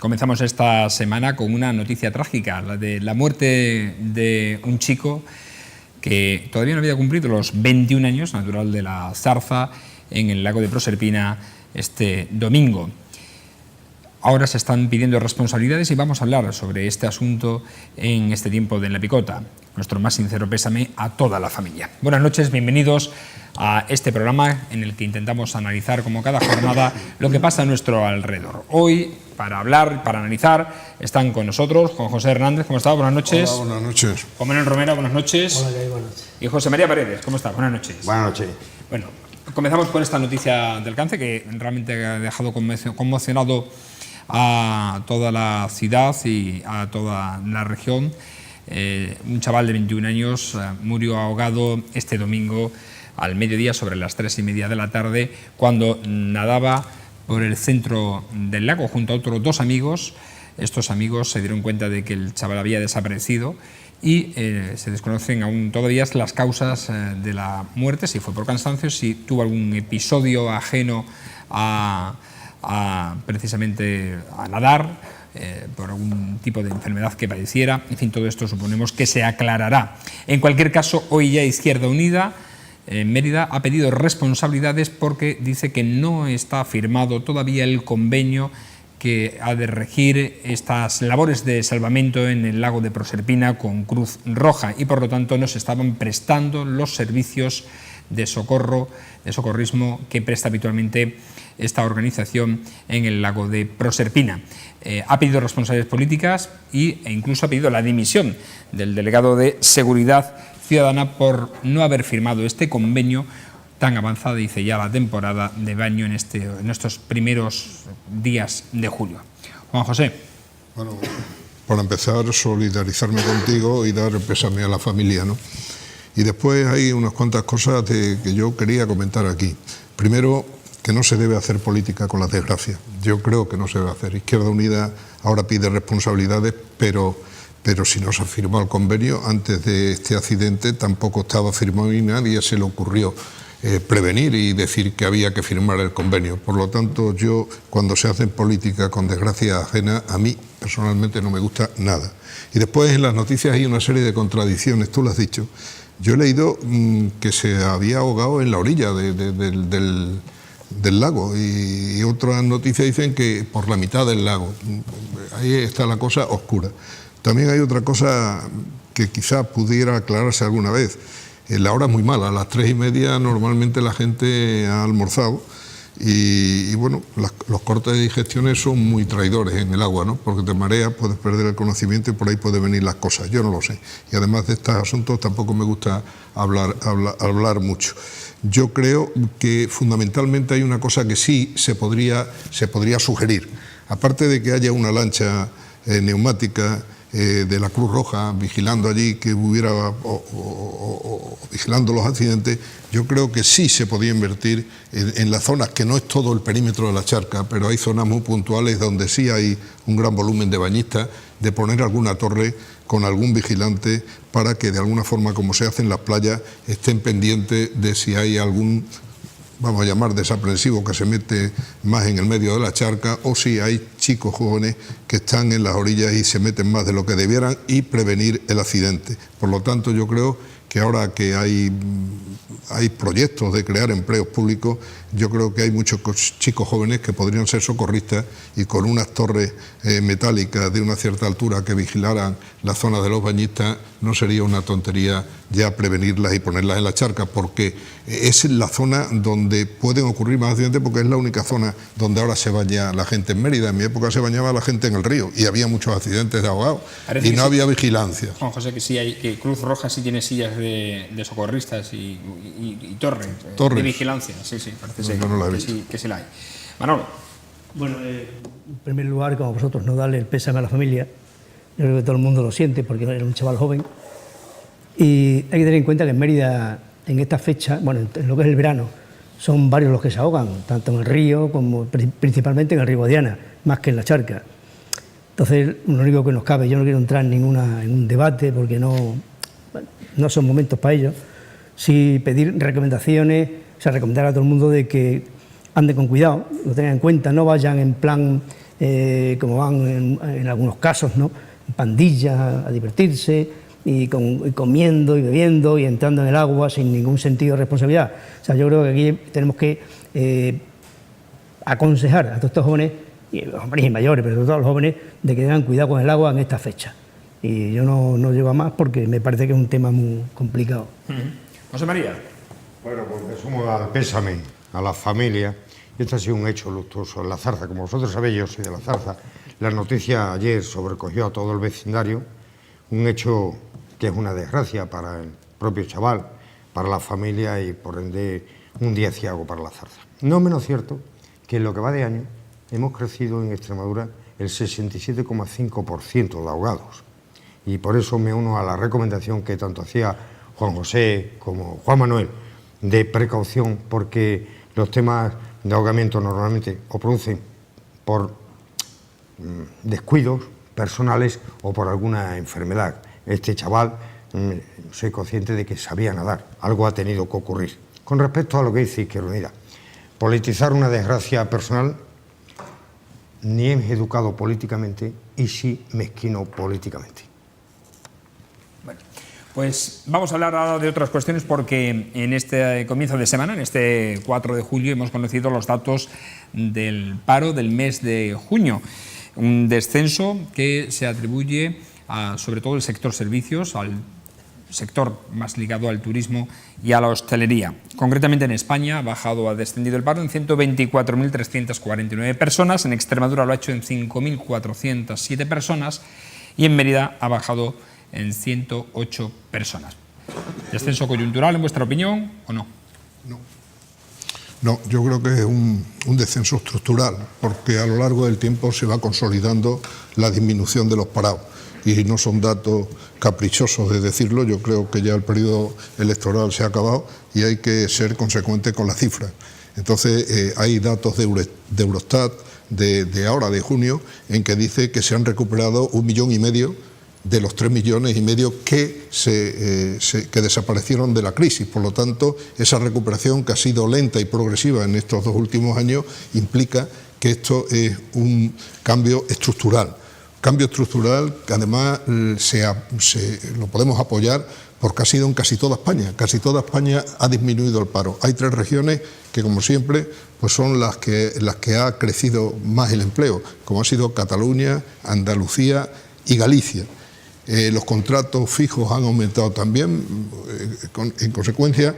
Comenzamos esta semana con una noticia trágica, la de la muerte de un chico que todavía no había cumplido los 21 años, natural de La Zarza, en el lago de Proserpina este domingo. Ahora se están pidiendo responsabilidades y vamos a hablar sobre este asunto en este tiempo de En la Picota. Nuestro más sincero pésame a toda la familia. Buenas noches, bienvenidos a este programa en el que intentamos analizar como cada jornada lo que pasa a nuestro alrededor. Hoy, para hablar, para analizar, están con nosotros Juan José Hernández. ¿Cómo está? Buenas noches. Hola, buenas noches. Juan Manuel Romero, buenas noches. Hola, buenas noches. Y José María Paredes, ¿cómo está? Buenas noches. Buenas noches. Bueno, comenzamos con esta noticia del cáncer que realmente ha dejado conmocionado a toda la ciudad y a toda la región. Un chaval de 21 años murió ahogado este domingo al mediodía, sobre las 3:30 de la tarde, cuando nadaba por el centro del lago junto a otros dos amigos. Estos amigos se dieron cuenta de que el chaval había desaparecido y se desconocen aún todavía las causas de la muerte, si fue por cansancio, si tuvo algún episodio ajeno precisamente a nadar, por algún tipo de enfermedad que padeciera. En fin, todo esto suponemos que se aclarará. En cualquier caso, hoy ya Izquierda Unida en Mérida ha pedido responsabilidades porque dice que no está firmado todavía el convenio que ha de regir estas labores de salvamento en el lago de Proserpina con Cruz Roja y por lo tanto no se estaban prestando los servicios de socorro, de socorrismo que presta habitualmente esta organización en el lago de Proserpina. Ha pedido responsabilidades políticas e incluso ha pedido la dimisión del delegado de Seguridad Ciudadana por no haber firmado este convenio tan avanzada, dice ya, la temporada de baño en estos primeros días de julio. Juan José. Bueno, para empezar, solidarizarme contigo y dar el pésame a la familia, ¿no? Y después hay unas cuantas cosas que yo quería comentar aquí. Primero, que no se debe hacer política con las desgracias. Yo creo que no se debe hacer. Izquierda Unida ahora pide responsabilidades, pero si no se ha firmado el convenio, antes de este accidente tampoco estaba firmado y nadie se le ocurrió prevenir y decir que había que firmar el convenio. Por lo tanto, yo, cuando se hace política con desgracia ajena, a mí personalmente no me gusta nada. Y después en las noticias hay una serie de contradicciones, tú lo has dicho. Yo he leído que se había ahogado en la orilla del lago y otras noticias dicen que por la mitad del lago. Ahí está la cosa oscura. También hay otra cosa que quizá pudiera aclararse alguna vez. La hora es muy mala, a las 3:30 normalmente la gente ha almorzado y bueno, los cortes de digestiones son muy traidores en el agua, ¿no? Porque te mareas, puedes perder el conocimiento y por ahí pueden venir las cosas. Yo no lo sé. Y además de estos asuntos tampoco me gusta hablar mucho. Yo creo que fundamentalmente hay una cosa que sí se podría sugerir. Aparte de que haya una lancha neumática de la Cruz Roja vigilando allí, que hubiera vigilando los accidentes, yo creo que sí se podía invertir en las zonas, que no es todo el perímetro de la charca, pero hay zonas muy puntuales donde sí hay un gran volumen de bañistas, de poner alguna torre con algún vigilante para que de alguna forma, como se hace en las playas, estén pendientes de si hay algún, vamos a llamar, desaprensivo que se mete más en el medio de la charca, o si hay chicos jóvenes que están en las orillas y se meten más de lo que debieran, y prevenir el accidente. Por lo tanto, yo creo que ahora que hay proyectos de crear empleos públicos, yo creo que hay muchos chicos jóvenes que podrían ser socorristas y con unas torres metálicas de una cierta altura que vigilaran la zona de los bañistas, no sería una tontería ya prevenirlas y ponerlas en la charca, porque es la zona donde pueden ocurrir más accidentes, porque es la única zona donde ahora se baña la gente en Mérida. En mi época se bañaba la gente en el río y había muchos accidentes de ahogados y no había vigilancia. Juan José, que sí que Cruz Roja sí tiene sillas de socorristas y torres de vigilancia. Sí, parece ser que sí la hay. Manolo. Bueno, en primer lugar, como vosotros, no darle el pésame a la familia. Yo creo que todo el mundo lo siente porque era un chaval joven. Y hay que tener en cuenta que en Mérida, en esta fecha, bueno, en lo que es el verano, son varios los que se ahogan, tanto en el río como principalmente en el río Guadiana, más que en la charca. Entonces, lo único que nos cabe, yo no quiero entrar en un debate porque no son momentos para ello, sí pedir recomendaciones, o sea, recomendar a todo el mundo de que ande con cuidado, lo tengan en cuenta, no vayan en plan como van en algunos casos, ¿no?, pandillas a divertirse y comiendo y bebiendo y entrando en el agua sin ningún sentido de responsabilidad. O sea, yo creo que aquí tenemos que aconsejar a todos estos jóvenes, y los hombres y mayores, pero sobre todo a los jóvenes, de que tengan cuidado con el agua en esta fecha. Y yo no llego a más porque me parece que es un tema muy complicado. José María. Bueno, pues sumo al pésame a la familia. Este ha sido un hecho luctuoso en La Zarza. Como vosotros sabéis, yo soy de La Zarza. La noticia ayer sobrecogió a todo el vecindario, un hecho que es una desgracia para el propio chaval, para la familia y, por ende, un día ciago para La Zarza. No menos cierto que en lo que va de año hemos crecido en Extremadura el 67,5% de ahogados. Y por eso me uno a la recomendación que tanto hacía Juan José como Juan Manuel de precaución, porque los temas de ahogamiento normalmente o producen por descuidos personales o por alguna enfermedad. Este chaval, soy consciente de que sabía nadar, algo ha tenido que ocurrir. Con respecto a lo que dice Izquierda Unida, politizar una desgracia personal ni es educado políticamente y sí mezquino políticamente. Bueno, pues vamos a hablar ahora de otras cuestiones, porque en este comienzo de semana, en este 4 de julio, hemos conocido los datos del paro del mes de junio. Un descenso que se atribuye a, sobre todo, el sector servicios, al sector más ligado al turismo y a la hostelería. Concretamente en España ha descendido el paro en 124.349 personas, en Extremadura lo ha hecho en 5.407 personas y en Mérida ha bajado en 108 personas. ¿Descenso coyuntural, en vuestra opinión, o no? No, yo creo que es un descenso estructural, porque a lo largo del tiempo se va consolidando la disminución de los parados. Y no son datos caprichosos de decirlo, yo creo que ya el periodo electoral se ha acabado y hay que ser consecuente con las cifras. Entonces, hay datos de Eurostat de ahora, de junio, en que dice que se han recuperado 1,5 millones de los 3,5 millones que desaparecieron de la crisis. Por lo tanto, esa recuperación, que ha sido lenta y progresiva en estos 2 últimos años, implica que esto es un cambio estructural. Cambio estructural que además lo podemos apoyar porque ha sido en casi toda España. Casi toda España ha disminuido el paro. Hay 3 regiones que, como siempre, pues son las que ha crecido más el empleo, como ha sido Cataluña, Andalucía y Galicia. Los contratos fijos han aumentado también en consecuencia,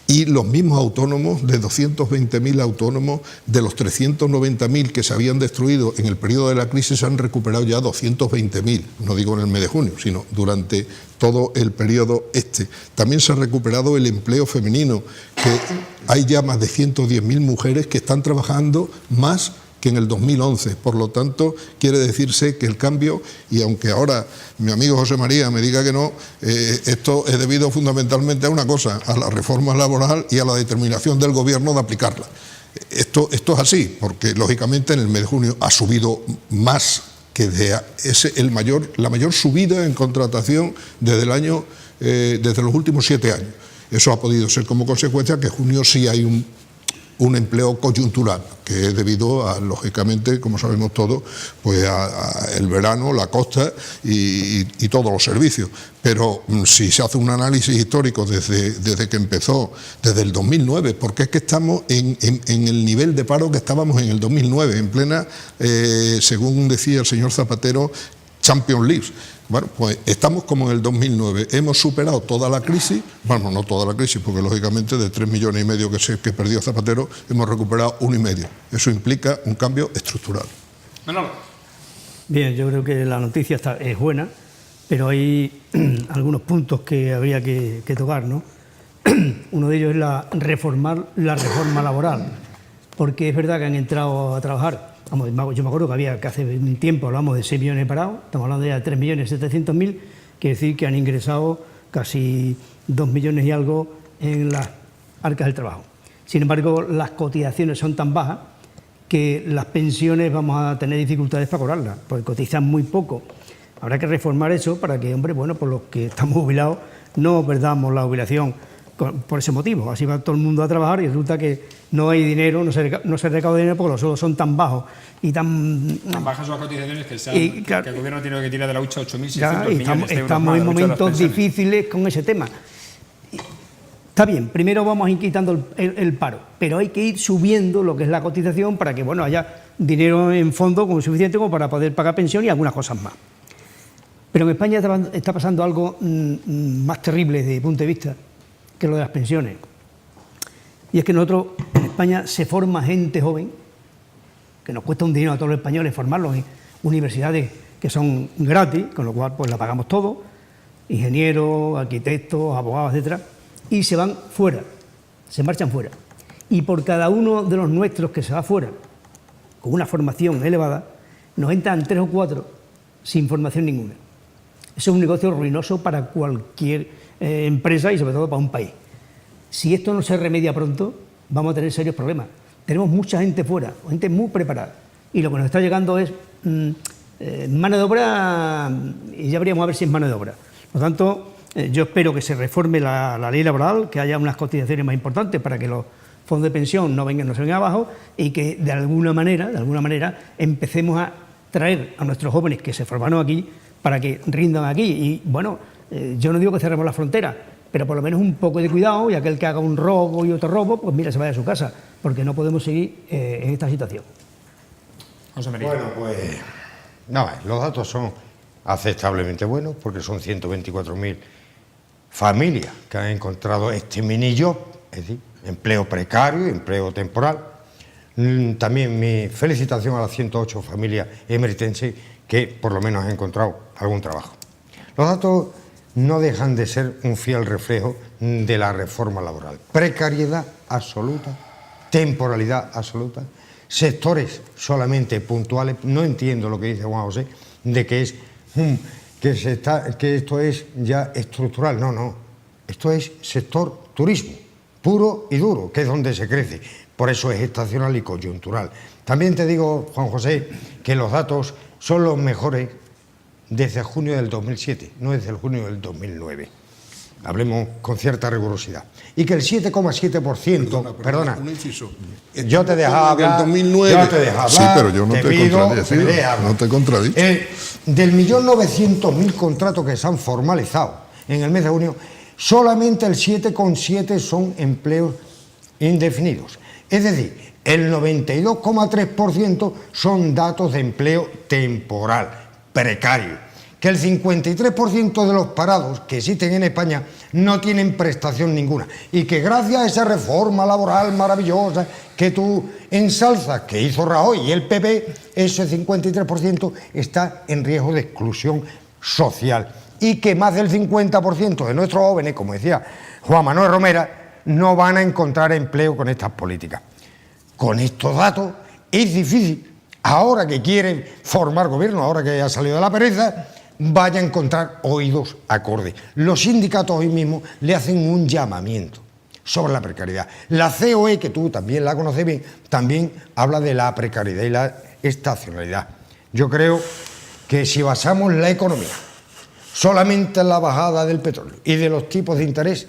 y los mismos autónomos, de 220.000 autónomos, de los 390.000 que se habían destruido en el periodo de la crisis, se han recuperado ya 220.000, no digo en el mes de junio, sino durante todo el periodo este. También se ha recuperado el empleo femenino, que hay ya más de 110.000 mujeres que están trabajando más que en el 2011, por lo tanto quiere decirse que el cambio, y aunque ahora mi amigo José María me diga que no, esto es debido fundamentalmente a una cosa, a la reforma laboral y a la determinación del gobierno de aplicarla. Esto es así, porque lógicamente en el mes de junio ha subido más que la mayor subida en contratación desde los últimos 7 años. Eso ha podido ser como consecuencia que en junio sí hay un empleo coyuntural, que es debido a, lógicamente, como sabemos todos, pues a el verano, la costa y todos los servicios. Pero si se hace un análisis histórico desde que empezó, desde el 2009, porque es que estamos en el nivel de paro que estábamos en el 2009, en plena, según decía el señor Zapatero, Champions League. Bueno, pues estamos como en el 2009, hemos superado toda la crisis, bueno, no toda la crisis, porque lógicamente de 3,5 millones que perdió Zapatero, hemos recuperado 1,5. Eso implica un cambio estructural. Bien, yo creo que la noticia es buena, pero hay algunos puntos que habría que tocar, ¿no? Uno de ellos es reformar la reforma laboral, porque es verdad que han entrado a trabajar. Yo me acuerdo que hace un tiempo hablamos de 6 millones de parados, estamos hablando ya de 3.700.000, quiere decir que han ingresado casi 2 millones y algo en las arcas del trabajo. Sin embargo, las cotizaciones son tan bajas que las pensiones vamos a tener dificultades para cobrarlas, porque cotizan muy poco. Habrá que reformar eso para que, hombre, bueno, por los que estamos jubilados no perdamos la jubilación por ese motivo. Así va todo el mundo a trabajar y resulta que no hay dinero, no se recauda dinero porque los sueldos son tan bajos y tan bajas las cotizaciones claro, que el gobierno tiene que tirar de la hucha 8.600 ya, millones de euros. Estamos en momentos difíciles con ese tema. Está bien, primero vamos a ir quitando el paro, pero hay que ir subiendo lo que es la cotización para que haya dinero en fondo como suficiente como para poder pagar pensión y algunas cosas más. Pero en España está pasando algo más terrible desde mi punto de vista que lo de las pensiones. Y es que nosotros, en España, se forma gente joven, que nos cuesta un dinero a todos los españoles formarlos en universidades que son gratis, con lo cual pues la pagamos todos, ingenieros, arquitectos, abogados, etcétera, y se van fuera, se marchan fuera. Y por cada uno de los nuestros que se va fuera, con una formación elevada, nos entran 3 o 4 sin formación ninguna. Eso es un negocio ruinoso para cualquier empresa y sobre todo para un país. Si esto no se remedia pronto, vamos a tener serios problemas. Tenemos mucha gente fuera, gente muy preparada, y lo que nos está llegando es mano de obra, y ya veríamos a ver si es mano de obra. Por lo tanto, yo espero que se reforme la ley laboral, que haya unas cotizaciones más importantes para que los fondos de pensión no se vengan abajo y que de alguna manera empecemos a traer a nuestros jóvenes que se formaron aquí para que rindan aquí. Y bueno, yo no digo que cerremos la frontera, pero por lo menos un poco de cuidado, y aquel que haga un robo y otro robo, pues mira, se vaya a su casa, porque no podemos seguir en esta situación. José María. Bueno, pues los datos son aceptablemente buenos, porque son 124.000 familias que han encontrado este mini job, es decir, empleo precario, empleo temporal. También mi felicitación a las 108 familias emeritenses que por lo menos han encontrado algún trabajo. Los datos no dejan de ser un fiel reflejo de la reforma laboral. Precariedad absoluta, temporalidad absoluta, sectores solamente puntuales. No entiendo lo que dice Juan José de que esto es ya estructural. No, esto es sector turismo, puro y duro, que es donde se crece. Por eso es estacional y coyuntural. También te digo, Juan José, que los datos son los mejores desde junio del 2007, no desde el junio del 2009. Hablemos con cierta rigurosidad. Y que el 7,7%... Perdona, un inciso. Yo te dejaba hablar... 2009. Yo te dejaba hablar. Sí, pero yo no te he contradicho. No te he contradicho. Del 1.900.000 contratos que se han formalizado en el mes de junio, solamente el 7,7% son empleos indefinidos. Es decir, el 92,3% son datos de empleo temporal, precario. Que el 53% de los parados que existen en España no tienen prestación ninguna. Y que gracias a esa reforma laboral maravillosa que tú ensalzas, que hizo Rajoy y el PP, ese 53% está en riesgo de exclusión social. Y que más del 50% de nuestros jóvenes, como decía Juan Manuel Romera, no van a encontrar empleo con estas políticas. Con estos datos es difícil, ahora que quieren formar gobierno, ahora que ha salido de la pereza, vaya a encontrar oídos acordes. Los sindicatos hoy mismo le hacen un llamamiento sobre la precariedad. La COE, que tú también la conoces bien, también habla de la precariedad y la estacionalidad. Yo creo que si basamos la economía solamente en la bajada del petróleo y de los tipos de interés,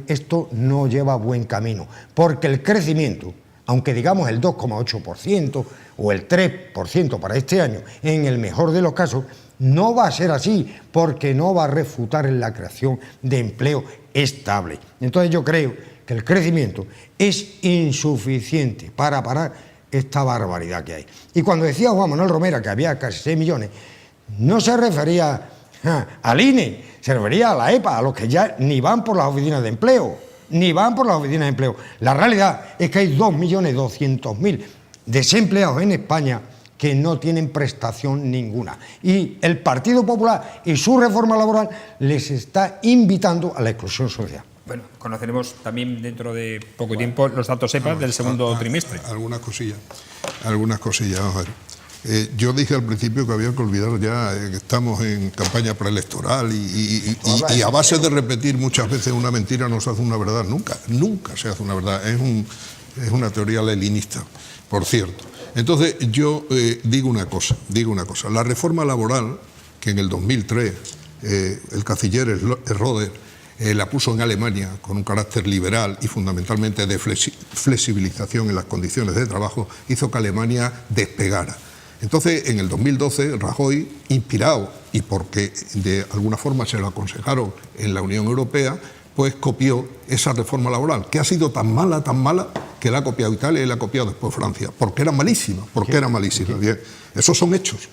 esto no lleva buen camino, porque el crecimiento, aunque digamos el 2,8% o el 3% para este año, en el mejor de los casos, no va a ser así, porque no va a refutar en la creación de empleo estable. Entonces yo creo que el crecimiento es insuficiente para parar esta barbaridad que hay. Y cuando decía Juan Manuel Romera que había casi 6 millones, no se refería al INE, se refería a la EPA, a los que ya ni van por las oficinas de empleo, La realidad es que hay 2.200.000 desempleados en España que no tienen prestación ninguna. Y el Partido Popular y su reforma laboral les está invitando a la exclusión social. Bueno, conoceremos también dentro de poco tiempo los datos EPA del segundo trimestre. Algunas cosillas, vamos a ver. Yo dije al principio que había que olvidar ya que estamos en campaña preelectoral y a base de repetir muchas veces una mentira no se hace una verdad, nunca se hace una verdad, es una teoría leninista, por cierto. Entonces yo digo una cosa, la reforma laboral que en el 2003 el canciller Schröder la puso en Alemania con un carácter liberal y fundamentalmente de flexibilización en las condiciones de trabajo, hizo que Alemania despegara. Entonces, en el 2012, Rajoy, inspirado y porque de alguna forma se lo aconsejaron en la Unión Europea, pues copió esa reforma laboral, que ha sido tan mala, que la ha copiado Italia y la ha copiado después Francia, porque era malísima, Bien, esos son hechos,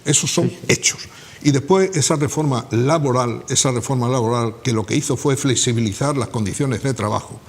Y después esa reforma laboral, que lo que hizo fue flexibilizar las condiciones de trabajo.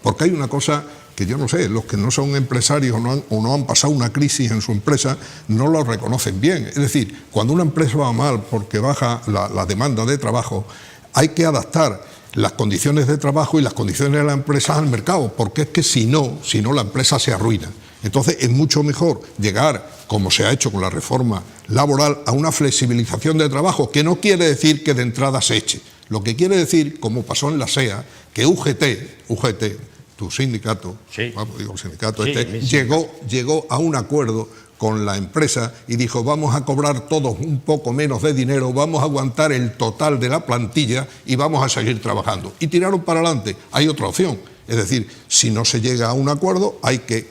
Porque hay una cosa que yo no sé, los que no son empresarios o no han pasado una crisis en su empresa no lo reconocen bien. Es decir, cuando una empresa va mal porque baja la demanda de trabajo, hay que adaptar las condiciones de trabajo y las condiciones de la empresa al mercado, porque es que si no la empresa se arruina. Entonces es mucho mejor llegar, como se ha hecho con la reforma laboral, a una flexibilización de trabajo, que no quiere decir que de entrada se eche. Lo que quiere decir, como pasó en la SEA, que UGT, tu sindicato, sí. Llegó a un acuerdo con la empresa y dijo: vamos a cobrar todos un poco menos de dinero, vamos a aguantar el total de la plantilla y vamos a seguir trabajando. Y tiraron para adelante. Hay otra opción, es decir, si no se llega a un acuerdo hay que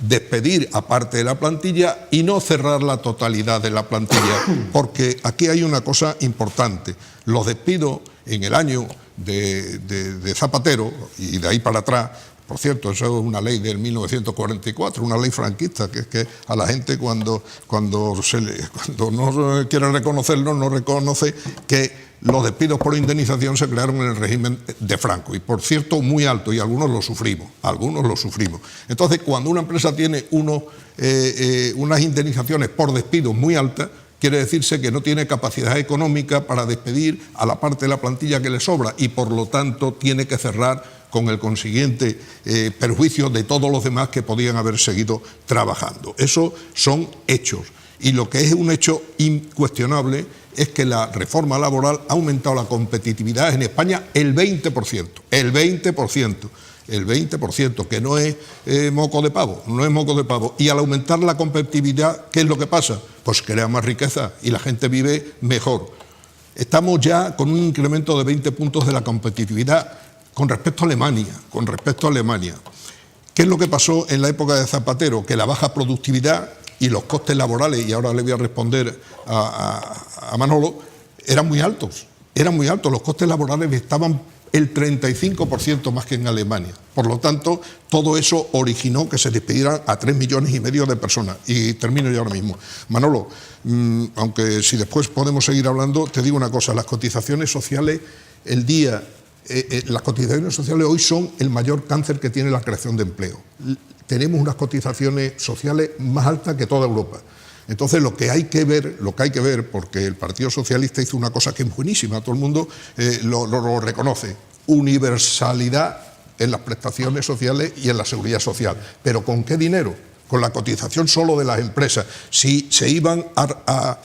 despedir a parte de la plantilla y no cerrar la totalidad de la plantilla, porque aquí hay una cosa importante. Los despidos en el año de Zapatero y de ahí para atrás, por cierto, eso es una ley del 1944, una ley franquista, que es que a la gente cuando no quiere reconocerlo, no reconoce que los despidos por indemnización se crearon en el régimen de Franco, y por cierto muy alto, y algunos lo sufrimos. Entonces, cuando una empresa tiene unas indemnizaciones por despidos muy altas, quiere decirse que no tiene capacidad económica para despedir a la parte de la plantilla que le sobra, y por lo tanto tiene que cerrar con el consiguiente perjuicio de todos los demás que podían haber seguido trabajando. Eso son hechos. Y lo que es un hecho incuestionable es que la reforma laboral ha aumentado la competitividad en España el 20%. El 20%, que no es moco de pavo, Y al aumentar la competitividad, ¿qué es lo que pasa? Pues crea más riqueza y la gente vive mejor. Estamos ya con un incremento de 20 puntos de la competitividad con respecto a Alemania. ¿Qué es lo que pasó en la época de Zapatero? Que la baja productividad y los costes laborales, y ahora le voy a responder a Manolo, eran muy altos. Los costes laborales estaban el 35% más que en Alemania. Por lo tanto, todo eso originó que se despidieran a 3,5 millones de personas. Y termino yo ahora mismo. Manolo, aunque si después podemos seguir hablando, te digo una cosa: las cotizaciones sociales hoy son el mayor cáncer que tiene la creación de empleo. Tenemos unas cotizaciones sociales más altas que toda Europa. Entonces lo que hay que ver, porque el Partido Socialista hizo una cosa que es buenísima, todo el mundo lo reconoce: universalidad en las prestaciones sociales y en la seguridad social. ¿Pero con qué dinero? Con la cotización solo de las empresas. Si se iban a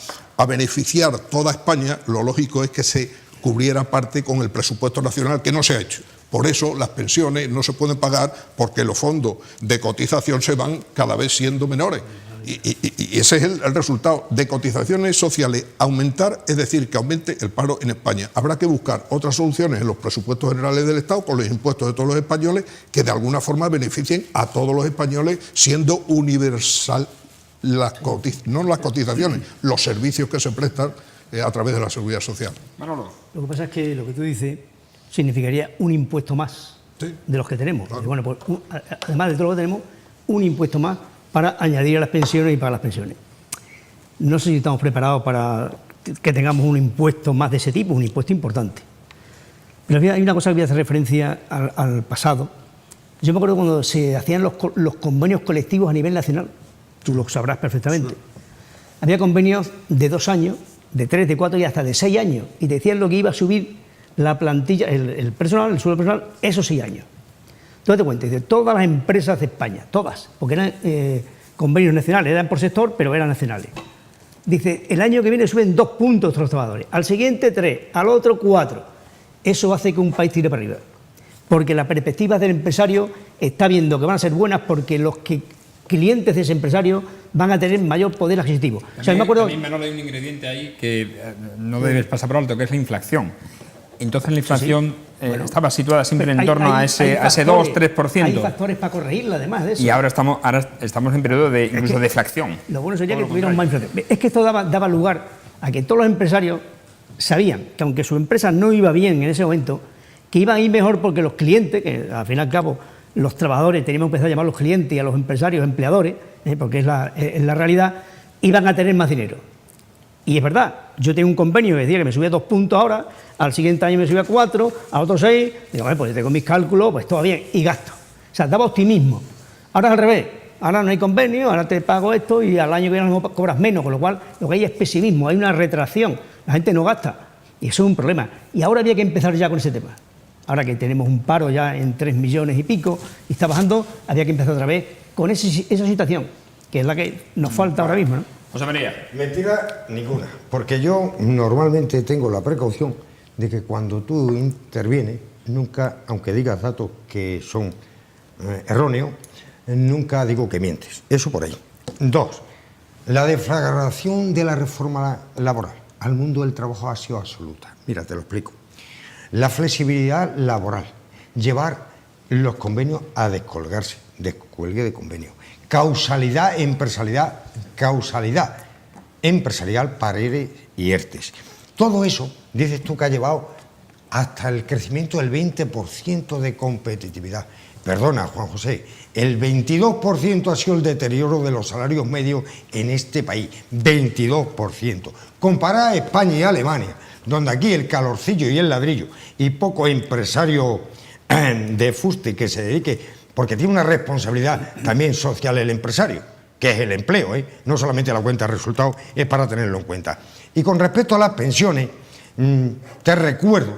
beneficiar toda España, lo lógico es que se cubriera parte con el presupuesto nacional, que no se ha hecho. Por eso las pensiones no se pueden pagar, porque los fondos de cotización se van cada vez siendo menores. Y ese es el resultado de cotizaciones sociales. Aumentar, es decir, que aumente el paro en España. Habrá que buscar otras soluciones en los presupuestos generales del Estado, con los impuestos de todos los españoles, que de alguna forma beneficien a todos los españoles, siendo universal no las cotizaciones, los servicios que se prestan a través de la seguridad social. Manolo. Lo que pasa es que lo que tú dices significaría un impuesto más de los que tenemos. Claro. Bueno, pues, además de todo lo que tenemos, un impuesto más para añadir a las pensiones y para las pensiones. No sé si estamos preparados para que tengamos un impuesto más de ese tipo, un impuesto importante. Pero hay una cosa que voy a hacer referencia al pasado. Yo me acuerdo cuando se hacían los convenios colectivos a nivel nacional, tú lo sabrás perfectamente. Sí. Había convenios de 2 años, de 3, de 4 y hasta de 6 años, y decían lo que iba a subir la plantilla, el personal, el sueldo personal, esos 6 años. Tú te cuenta, de todas las empresas de España, todas, porque eran convenios nacionales, eran por sector, pero eran nacionales. Dice, el año que viene suben 2 puntos los trabajadores, al siguiente 3, al otro 4. Eso hace que un país tire para arriba, porque las perspectivas del empresario está viendo que van a ser buenas, porque los clientes de ese empresario van a tener mayor poder adquisitivo. También, o sea, me acuerdo... También, Manolo, hay un ingrediente ahí que no debes pasar por alto, que es la inflación. Entonces la inflación estaba situada siempre en torno a ese factores, 2-3%. Hay factores para corregirla, además de eso. Y ahora estamos en periodo de incluso deflación. Lo bueno sería que tuvieran más inflación. Es que esto daba lugar a que todos los empresarios sabían que aunque su empresa no iba bien en ese momento, que iban a ir mejor porque los clientes, que al fin y al cabo los trabajadores, teníamos que empezar a llamar a los clientes y a los empresarios empleadores, porque es la realidad, iban a tener más dinero. Y es verdad, yo tengo un convenio que decía que me subía 2 puntos ahora, al siguiente año me subía 4, al otro 6, digo, pues yo tengo mis cálculos, pues todo bien, y gasto. O sea, daba optimismo. Ahora es al revés, ahora no hay convenio, ahora te pago esto y al año que viene cobras menos, con lo cual lo que hay es pesimismo, hay una retracción, la gente no gasta, y eso es un problema. Y ahora había que empezar ya con ese tema. Ahora que tenemos un paro ya en 3 millones y pico, y está bajando, había que empezar otra vez con esa situación, que es la que nos falta ahora mismo, ¿no? José María. Mentira ninguna, porque yo normalmente tengo la precaución de que cuando tú intervienes, nunca, aunque digas datos que son erróneos, nunca digo que mientes. Eso por ahí. 2. La deflagración de la reforma laboral al mundo del trabajo ha sido absoluta. Mira, te lo explico. La flexibilidad laboral, llevar los convenios a descolgarse, descuelgue de convenio. Causalidad empresarial para ERE y ERTES. Todo eso, dices tú, que ha llevado hasta el crecimiento del 20% de competitividad. Perdona, Juan José, el 22% ha sido el deterioro de los salarios medios en este país. 22%. Comparada a España y Alemania, donde aquí el calorcillo y el ladrillo y poco empresario de fuste que se dedique, porque tiene una responsabilidad también social el empresario, que es el empleo, no solamente la cuenta de resultados, es para tenerlo en cuenta. Y con respecto a las pensiones, te recuerdo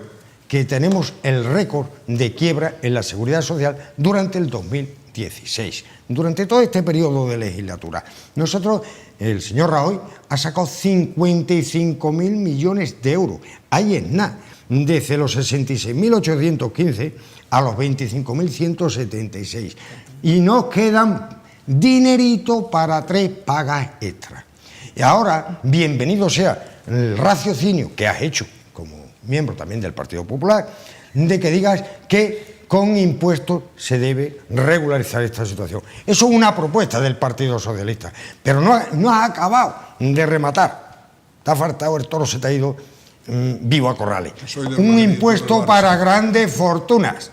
que tenemos el récord de quiebra en la seguridad social durante el 2016, durante todo este periodo de legislatura. Nosotros, el señor Rajoy ha sacado 55.000 millones de euros, ahí es nada, desde los 66.815 a los 25.176. Y nos quedan dinerito para 3 pagas extras. Y ahora, bienvenido sea el raciocinio que has hecho como miembro también del Partido Popular, de que digas que con impuestos se debe regularizar esta situación. Eso es una propuesta del Partido Socialista, pero no has acabado de rematar. Te ha faltado, el toro se te ha ido vivo a corrales. Un impuesto para grandes fortunas.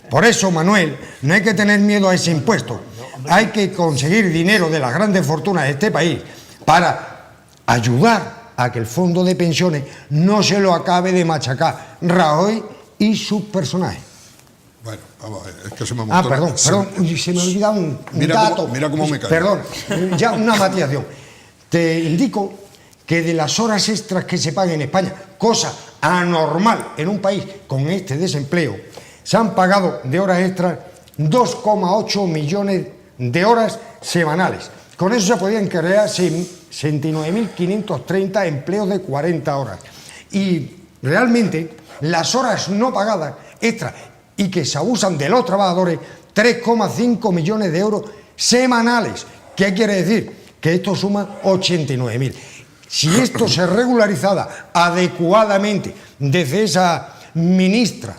Por eso, Manuel, no hay que tener miedo a ese impuesto. Hay que conseguir dinero de las grandes fortunas de este país para ayudar a que el fondo de pensiones no se lo acabe de machacar Rajoy y sus personajes. Bueno, vamos a ver, es que se me ha montado. Perdón, se me ha olvidado un dato. Mira cómo me cae. Perdón, ya una matización. Te indico que de las horas extras que se pagan en España, cosa anormal en un país con este desempleo, se han pagado de horas extras 2,8 millones de horas semanales. Con eso se podían crear 69.530 empleos de 40 horas. Y realmente las horas no pagadas extras y que se abusan de los trabajadores, 3,5 millones de euros semanales. ¿Qué quiere decir? Que esto suma 89.000. Si esto se regularizara adecuadamente desde esa ministra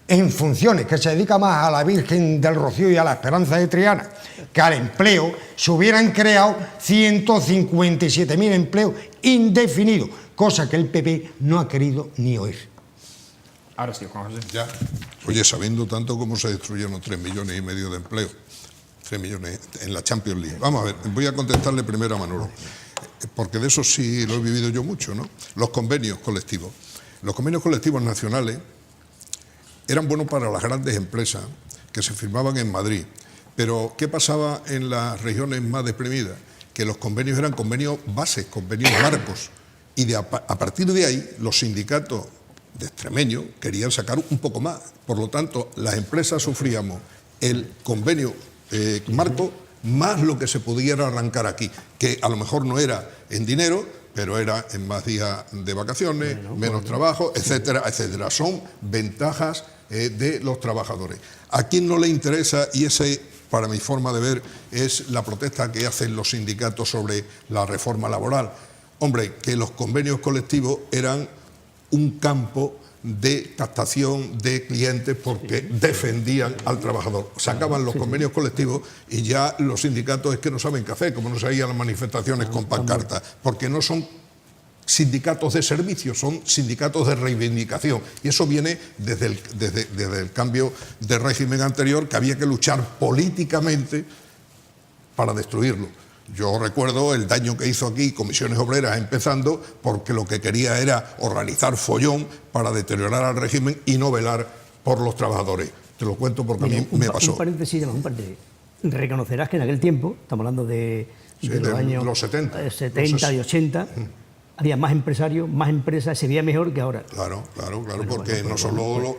en funciones que se dedica más a la Virgen del Rocío y a la Esperanza de Triana que al empleo, se hubieran creado 157.000 empleos indefinidos, cosa que el PP no ha querido ni oír. Ahora sí, Juan José. Ya. Oye, sabiendo tanto cómo se destruyeron 3,5 millones de empleos, 3 millones en la Champions League. Vamos a ver, voy a contestarle primero a Manolo, porque de eso sí lo he vivido yo mucho, ¿no? Los convenios colectivos. Los convenios colectivos nacionales eran buenos para las grandes empresas que se firmaban en Madrid. Pero, ¿qué pasaba en las regiones más deprimidas? Que los convenios eran convenios bases, convenios marcos. Y a partir de ahí, los sindicatos de extremeños querían sacar un poco más. Por lo tanto, las empresas sufríamos el convenio marco más lo que se pudiera arrancar aquí, que a lo mejor no era en dinero, pero era en más días de vacaciones, menos trabajo, etcétera, etcétera. Son ventajas de los trabajadores. ¿A quién no le interesa? Y ese, para mi forma de ver, es la protesta que hacen los sindicatos sobre la reforma laboral. Hombre, que los convenios colectivos eran un campo de captación de clientes porque defendían al trabajador. Sacaban los convenios colectivos y ya los sindicatos es que no saben qué hacer, como no se iban a las manifestaciones con pancartas, porque no son sindicatos de servicio, son sindicatos de reivindicación. Y eso viene desde el cambio de régimen anterior, que había que luchar políticamente para destruirlo. Yo recuerdo el daño que hizo aquí Comisiones Obreras empezando porque lo que quería era organizar follón para deteriorar al régimen y no velar por los trabajadores. Te lo cuento porque Mira, a mí me pasó. Un paréntesis. Reconocerás que en aquel tiempo, estamos hablando de los años los 70 y 80, había más empresarios, más empresas, se veía mejor que ahora. Claro, porque no solo...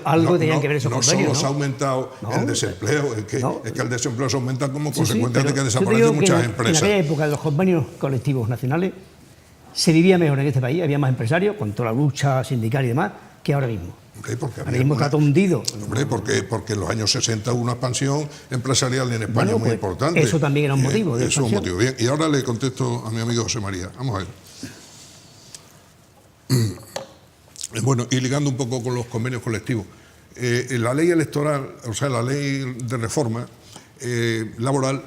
Algo tenían que ver esos convenios, no solo se ha aumentado el desempleo, es que el desempleo se aumenta como consecuencia de que yo desaparecen digo muchas que empresas. En aquella época de los convenios colectivos nacionales se vivía mejor en este país, había más empresarios, con toda la lucha sindical y demás, que ahora mismo. Ahora mismo está todo hundido. Hombre, porque en los años 60 hubo una expansión empresarial en España muy importante. Eso también era un motivo. Eso es un motivo. Bien, y ahora le contesto a mi amigo José María. Vamos a ver. Bueno, y ligando un poco con los convenios colectivos, la ley electoral, o sea, la ley de reforma laboral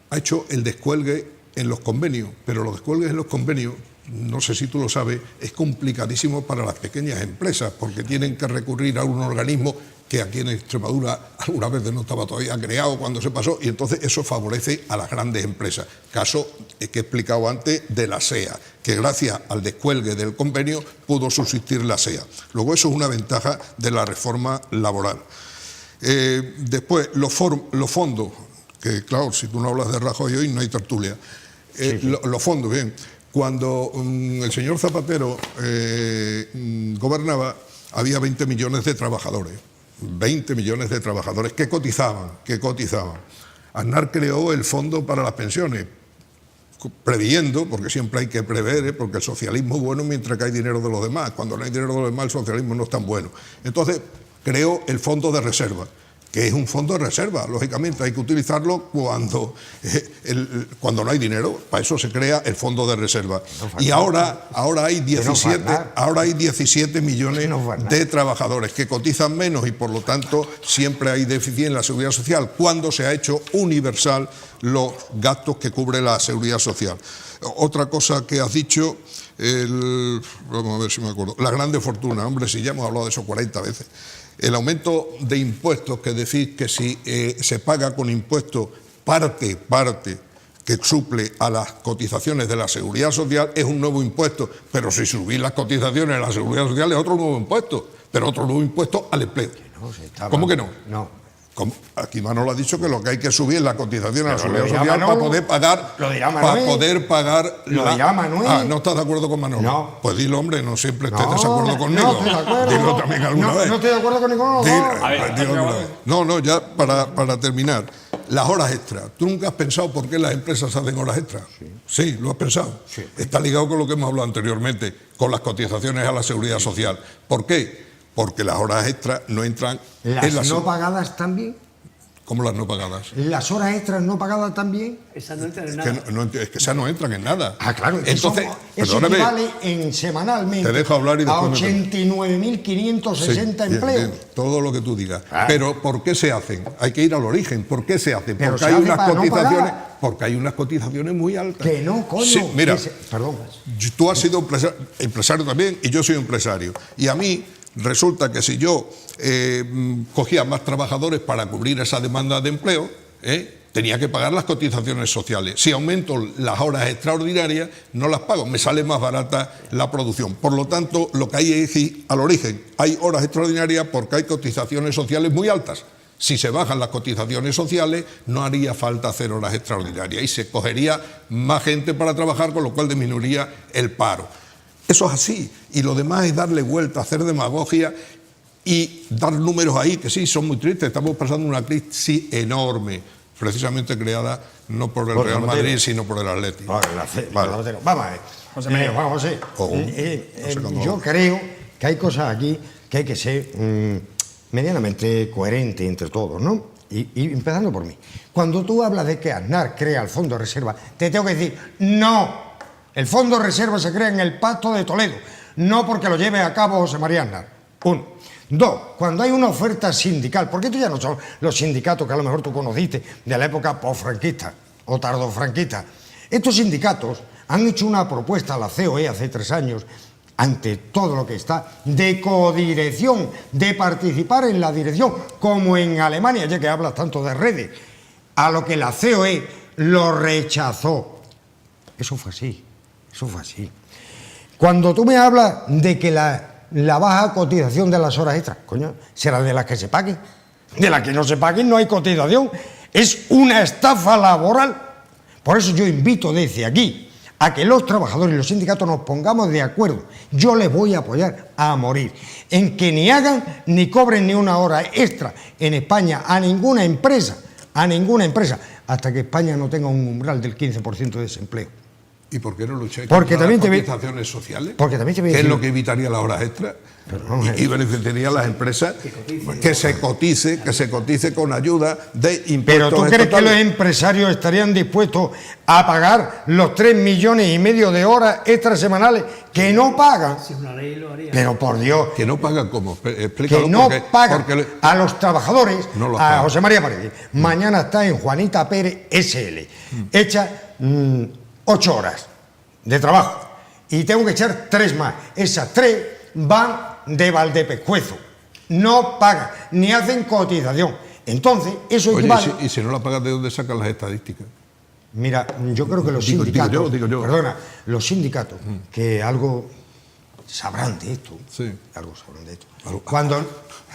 ha hecho el descuelgue en los convenios, pero los descuelgues en los convenios, no sé si tú lo sabes, es complicadísimo para las pequeñas empresas porque tienen que recurrir a un organismo que aquí en Extremadura algunas veces no estaba todavía creado cuando se pasó, y entonces eso favorece a las grandes empresas. Caso que he explicado antes de la SEA, que gracias al descuelgue del convenio pudo subsistir la SEA. Luego eso es una ventaja de la reforma laboral. Después, los fondos, que claro, si tú no hablas de Rajoy hoy no hay tertulia. Los fondos, bien. Cuando el señor Zapatero gobernaba, había 20 millones de trabajadores. 20 millones de trabajadores que cotizaban. Aznar creó el fondo para las pensiones, previendo, porque siempre hay que prever, porque el socialismo es bueno mientras que hay dinero de los demás. Cuando no hay dinero de los demás, el socialismo no es tan bueno. Entonces, creó el fondo de reserva, que es un fondo de reserva. Lógicamente hay que utilizarlo cuando no hay dinero. Para eso se crea el fondo de reserva. Y ahora hay 17 millones de trabajadores que cotizan menos y por lo tanto siempre hay déficit en la seguridad social cuando se ha hecho universal los gastos que cubre la seguridad social. Otra cosa que has dicho, vamos a ver si me acuerdo, la grande fortuna. Hombre, si ya hemos hablado de eso 40 veces. El aumento de impuestos, que decís que si se paga con impuestos parte que suple a las cotizaciones de la seguridad social, es un nuevo impuesto, pero si subís las cotizaciones de la seguridad social es otro nuevo impuesto, pero otro nuevo impuesto al empleo. ¿Cómo que no? No. Aquí Manolo ha dicho que lo que hay que subir es la cotización a la seguridad social para poder pagar. Lo dirá Manuel. Ah, ¿no estás de acuerdo con Manolo? No. Pues dilo, hombre, no siempre estés de desacuerdo conmigo. No, estoy de acuerdo. Dilo también alguna vez. No estoy de acuerdo con ninguno de los dos. Dilo alguna vez. No, ya para terminar. Las horas extras. ¿Tú nunca has pensado por qué las empresas hacen horas extras? Sí, lo has pensado. Sí. Está ligado con lo que hemos hablado anteriormente, con las cotizaciones a la seguridad social. ¿Por qué? Porque las horas extras no entran en ¿Las no pagadas también? ¿Cómo las no pagadas? ¿Las horas extras no pagadas también? Esas no entran en nada. Es que esas no entran en nada. Ah, claro. Entonces, eso equivale semanalmente te dejo hablar y a después 89.560 empleos. Bien, todo lo que tú digas. Pero ¿por qué se hacen? Hay que ir al origen. ¿Por qué se hacen? Pero Porque se hay hace unas para no cotizaciones. pagar. Porque hay unas cotizaciones muy altas. Que no, coño. Sí, mira, Perdón. tú has sido empresario también y yo soy empresario. Y a mí resulta que si yo cogía más trabajadores para cubrir esa demanda de empleo, tenía que pagar las cotizaciones sociales. Si aumento las horas extraordinarias, no las pago, me sale más barata la producción. Por lo tanto, lo que hay es ir al origen. Hay horas extraordinarias porque hay cotizaciones sociales muy altas. Si se bajan las cotizaciones sociales, no haría falta hacer horas extraordinarias y se cogería más gente para trabajar, con lo cual disminuiría el paro. Eso es así. Y lo demás es darle vuelta, hacer demagogia y dar números ahí, que sí, son muy tristes. Estamos pasando una crisis enorme, precisamente creada no por el Real Madrid, sino por el Atlético. Vale. Vamos a ver. Juan José, yo creo que hay cosas aquí que hay que ser medianamente coherente entre todos, ¿no? Y empezando por mí. Cuando tú hablas de que Aznar crea el Fondo de Reserva, te tengo que decir, no. El Fondo de Reserva se crea en el Pacto de Toledo. no porque lo lleve a cabo José María Aznar. 1. 2. Cuando hay una oferta sindical, porque estos ya no son los sindicatos que a lo mejor tú conociste de la época posfranquista o tardofranquista. Estos sindicatos han hecho una propuesta a la COE hace 3 años, ante todo lo que está, de codirección, de participar en la dirección, como en Alemania, ya que hablas tanto de redes, a lo que la COE lo rechazó. Eso fue así, eso fue así. Cuando tú me hablas de que la baja cotización de las horas extras, coño, será de las que se paguen. De las que no se paguen no hay cotización. Es una estafa laboral. Por eso yo invito desde aquí a que los trabajadores y los sindicatos nos pongamos de acuerdo. Yo les voy a apoyar a morir en que ni hagan ni cobren ni una hora extra en España a ninguna empresa, hasta que España no tenga un umbral del 15% de desempleo. ¿Y por qué no lucháis Porque contra también las cotizaciones sociales? Porque también te voy a ¿Qué es decir- lo que evitaría las horas extras? No, Y beneficiaría a las empresas que se cotice con ayuda de impuestos. Pero ¿tú crees que los estatales? empresarios estarían dispuestos a pagar los 3,5 millones de horas extras semanales que no pagan? Si una ley lo haría. Pero por Dios, Que no pagan cómo. Explícalo. que no pagan porque a los trabajadores, No los a pagan. José María Paredes. Mañana está en Juanita Pérez SL, echa 8 horas de trabajo y tengo que echar 3 más. Esas 3 van de Valdepescuezo, no pagan ni hacen cotización. Entonces, eso Oye, equivale. y si no la pagas, ¿de dónde sacan las estadísticas? Mira, yo creo que los Digo sindicatos, yo. perdona, los sindicatos que algo sabrán de esto, Sí. algo sabrán de esto. Algo-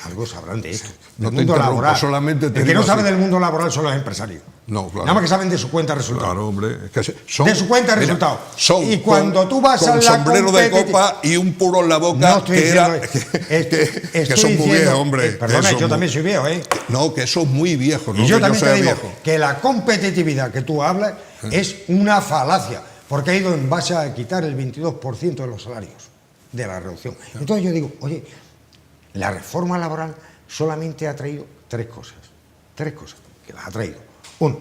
Algo sabrán de esto. No Del te mundo interrumpo, laboral. solamente te El que digo no sabe así. del mundo laboral son los empresarios. No, claro. Nada más que saben de su cuenta de resultados. Claro, hombre. Es que son, De su cuenta de mira, resultados. Son Y cuando tú vas con a la sombrero de competitiva- copa y un puro en la boca, No estoy que, diciendo, que estoy son muy diciendo- viejos, hombre. Perdona, que son yo muy- también soy viejo, ¿eh? No, que eso es muy viejo. No Y yo que también sea te digo viejo. que la competitividad que tú hablas es una falacia, porque ha ido en base a quitar el 22% de los salarios de la reducción. Entonces yo digo, oye, la reforma laboral solamente ha traído 3 cosas que las ha traído. 1,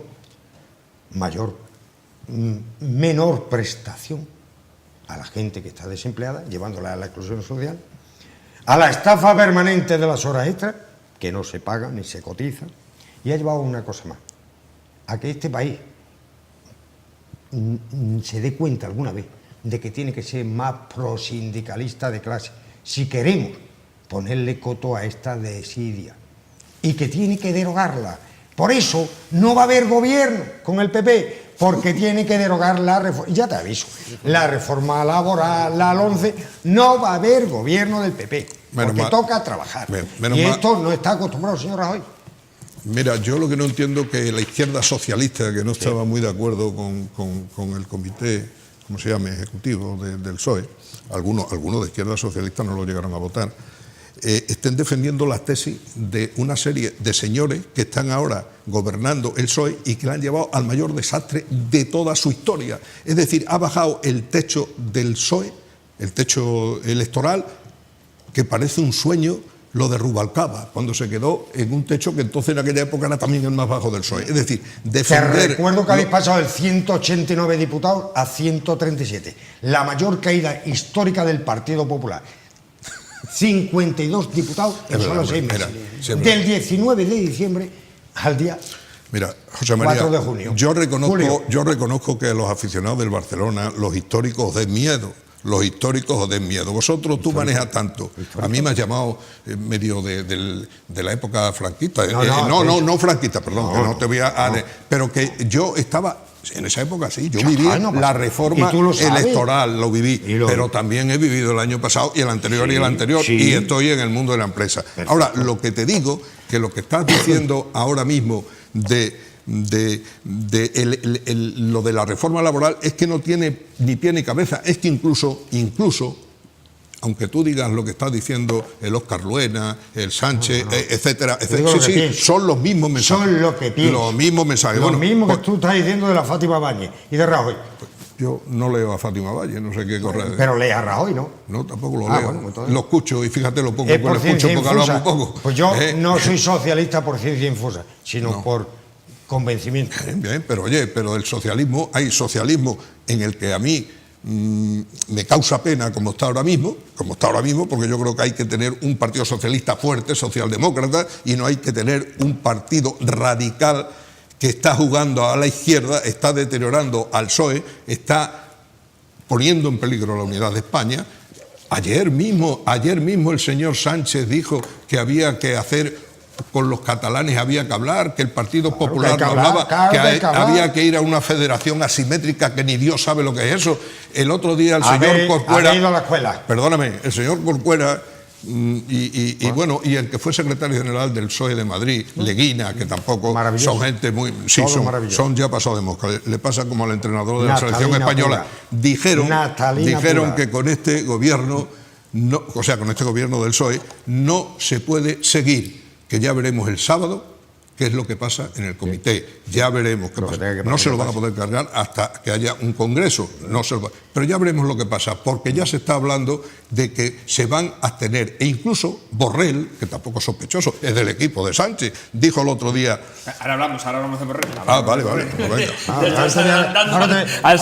menor prestación a la gente que está desempleada, llevándola a la exclusión social, a la estafa permanente de las horas extras, que no se pagan ni se cotizan, y ha llevado una cosa más, a que este país se dé cuenta alguna vez de que tiene que ser más prosindicalista de clase, si queremos ponerle coto a esta desidia, y que tiene que derogarla. Por eso no va a haber gobierno con el PP, porque tiene que derogar la reforma, ya te aviso, la reforma laboral, la 11, no va a haber gobierno del PP, Menos porque mal. toca trabajar. Menos Y mal. esto no está acostumbrado, señor Rajoy. Mira, yo lo que no entiendo es que la izquierda socialista, que no estaba muy de acuerdo con el comité, ¿cómo se llama?, ejecutivo del PSOE, algunos de izquierda socialista no lo llegaron a votar, estén defendiendo las tesis de una serie de señores que están ahora gobernando el PSOE y que le han llevado al mayor desastre de toda su historia. Es decir, ha bajado el techo del PSOE, el techo electoral, que parece un sueño lo de Rubalcaba, cuando se quedó en un techo que entonces en aquella época era también el más bajo del PSOE. Es decir, Te defender... recuerdo que habéis pasado de 189 diputados a 137, la mayor caída histórica del Partido Popular. 52 diputados en Es solo verdad, 6 mira, meses. sí, es verdad. Del 19 de diciembre al día... Mira, José María, 4 de junio. yo Julio. reconozco que los aficionados del Barcelona, los históricos, os den miedo. Los históricos os den miedo. Vosotros, tú manejas tanto. A mí me has llamado medio de la época franquista. No franquista, perdón, que no te voy a... Pero que yo estaba... En esa época sí, yo viví no pasa la nada. reforma Y tú lo sabes. electoral, lo viví, Y lo- pero también he vivido el año pasado y el anterior y el anterior, sí. y estoy en el mundo de la empresa. Ahora, lo que te digo, que lo que estás diciendo ahora mismo lo de la reforma laboral es que no tiene ni pie ni cabeza, es que incluso aunque tú digas lo que está diciendo el Óscar Luena, el Sánchez, etcétera, digo lo que sí, pienso. son los mismos mensajes. Son lo que pienso. Los mismos mensajes. Lo Bueno, mismo que pues, tú estás diciendo de la Fátima Báñez y de Rajoy. yo no leo a Fátima Valle, no sé qué correr. Pero lees a Rajoy, ¿no? No, tampoco lo Ah, leo. bueno, entonces- Lo escucho y fíjate lo poco Es que por lo escucho ciencia porque hablo infusa. muy poco. Pues yo no soy socialista por ciencia infusa, sino No. por convencimiento. Bien, pero oye, pero el socialismo, hay socialismo en el que a mí me causa pena como está ahora mismo, porque yo creo que hay que tener un partido socialista fuerte, socialdemócrata, y no hay que tener un partido radical que está jugando a la izquierda, está deteriorando al PSOE, está poniendo en peligro la unidad de España. Ayer mismo el señor Sánchez dijo que había que hacer con los catalanes, había que hablar, que el Partido Popular no hablaba, que había que ir a una federación asimétrica, que ni Dios sabe lo que es eso. El otro día el señor Corcuera... ¿Habéis ido a la escuela? Perdóname, el señor Corcuera y el que fue secretario general del PSOE de Madrid, Leguina, que tampoco son gente muy... Sí, son ya pasados de mosca. Le pasa como al entrenador de la selección española. Dijeron que con este gobierno, con este gobierno del PSOE, no se puede seguir. Que ya veremos el sábado qué es lo que pasa en el comité. Ya veremos qué pasa. No se lo van a poder cargar hasta que haya un congreso. Pero ya veremos lo que pasa, porque ya se está hablando de que se van a abstener. E incluso Borrell, que tampoco es sospechoso, es del equipo de Sánchez, dijo el otro día... Ahora hablamos de Borrell. Vale. Pues venga. Al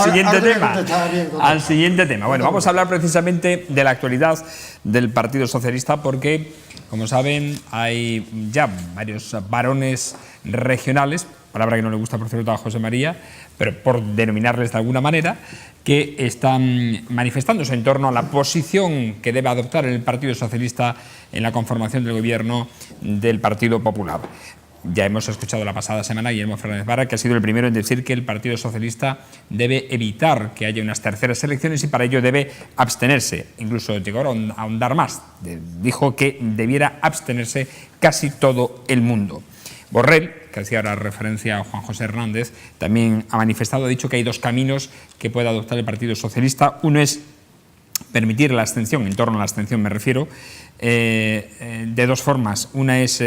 siguiente tema. Bueno, vamos a hablar precisamente de la actualidad del Partido Socialista, porque, como saben, hay ya varios varones regionales, palabra que no le gusta por cierto a José María, pero por denominarles de alguna manera, que están manifestándose en torno a la posición que debe adoptar el Partido Socialista en la conformación del gobierno del Partido Popular. Ya hemos escuchado la pasada semana a Guillermo Fernández Vara, que ha sido el primero en decir que el Partido Socialista debe evitar que haya unas terceras elecciones y para ello debe abstenerse. Incluso llegó a ahondar más. Dijo que debiera abstenerse casi todo el mundo. Borrell, que hacía ahora referencia a Juan José Hernández, también ha manifestado, ha dicho que hay dos caminos que puede adoptar el Partido Socialista. Uno es permitir la abstención, en torno a la abstención me refiero, de dos formas. Una es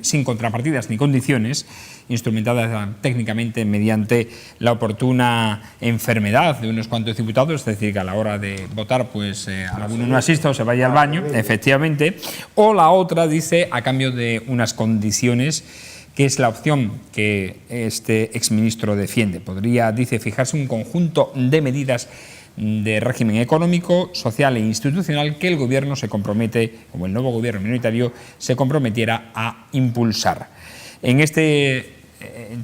sin contrapartidas ni condiciones, instrumentada técnicamente mediante la oportuna enfermedad de unos cuantos diputados, es decir, que a la hora de votar pues alguno no asista o se vaya al baño, efectivamente. O la otra, dice, a cambio de unas condiciones, que es la opción que este exministro defiende. Podría, dice, fijarse un conjunto de medidas de régimen económico, social e institucional que el gobierno se compromete, como el nuevo gobierno minoritario, se comprometiera a impulsar. En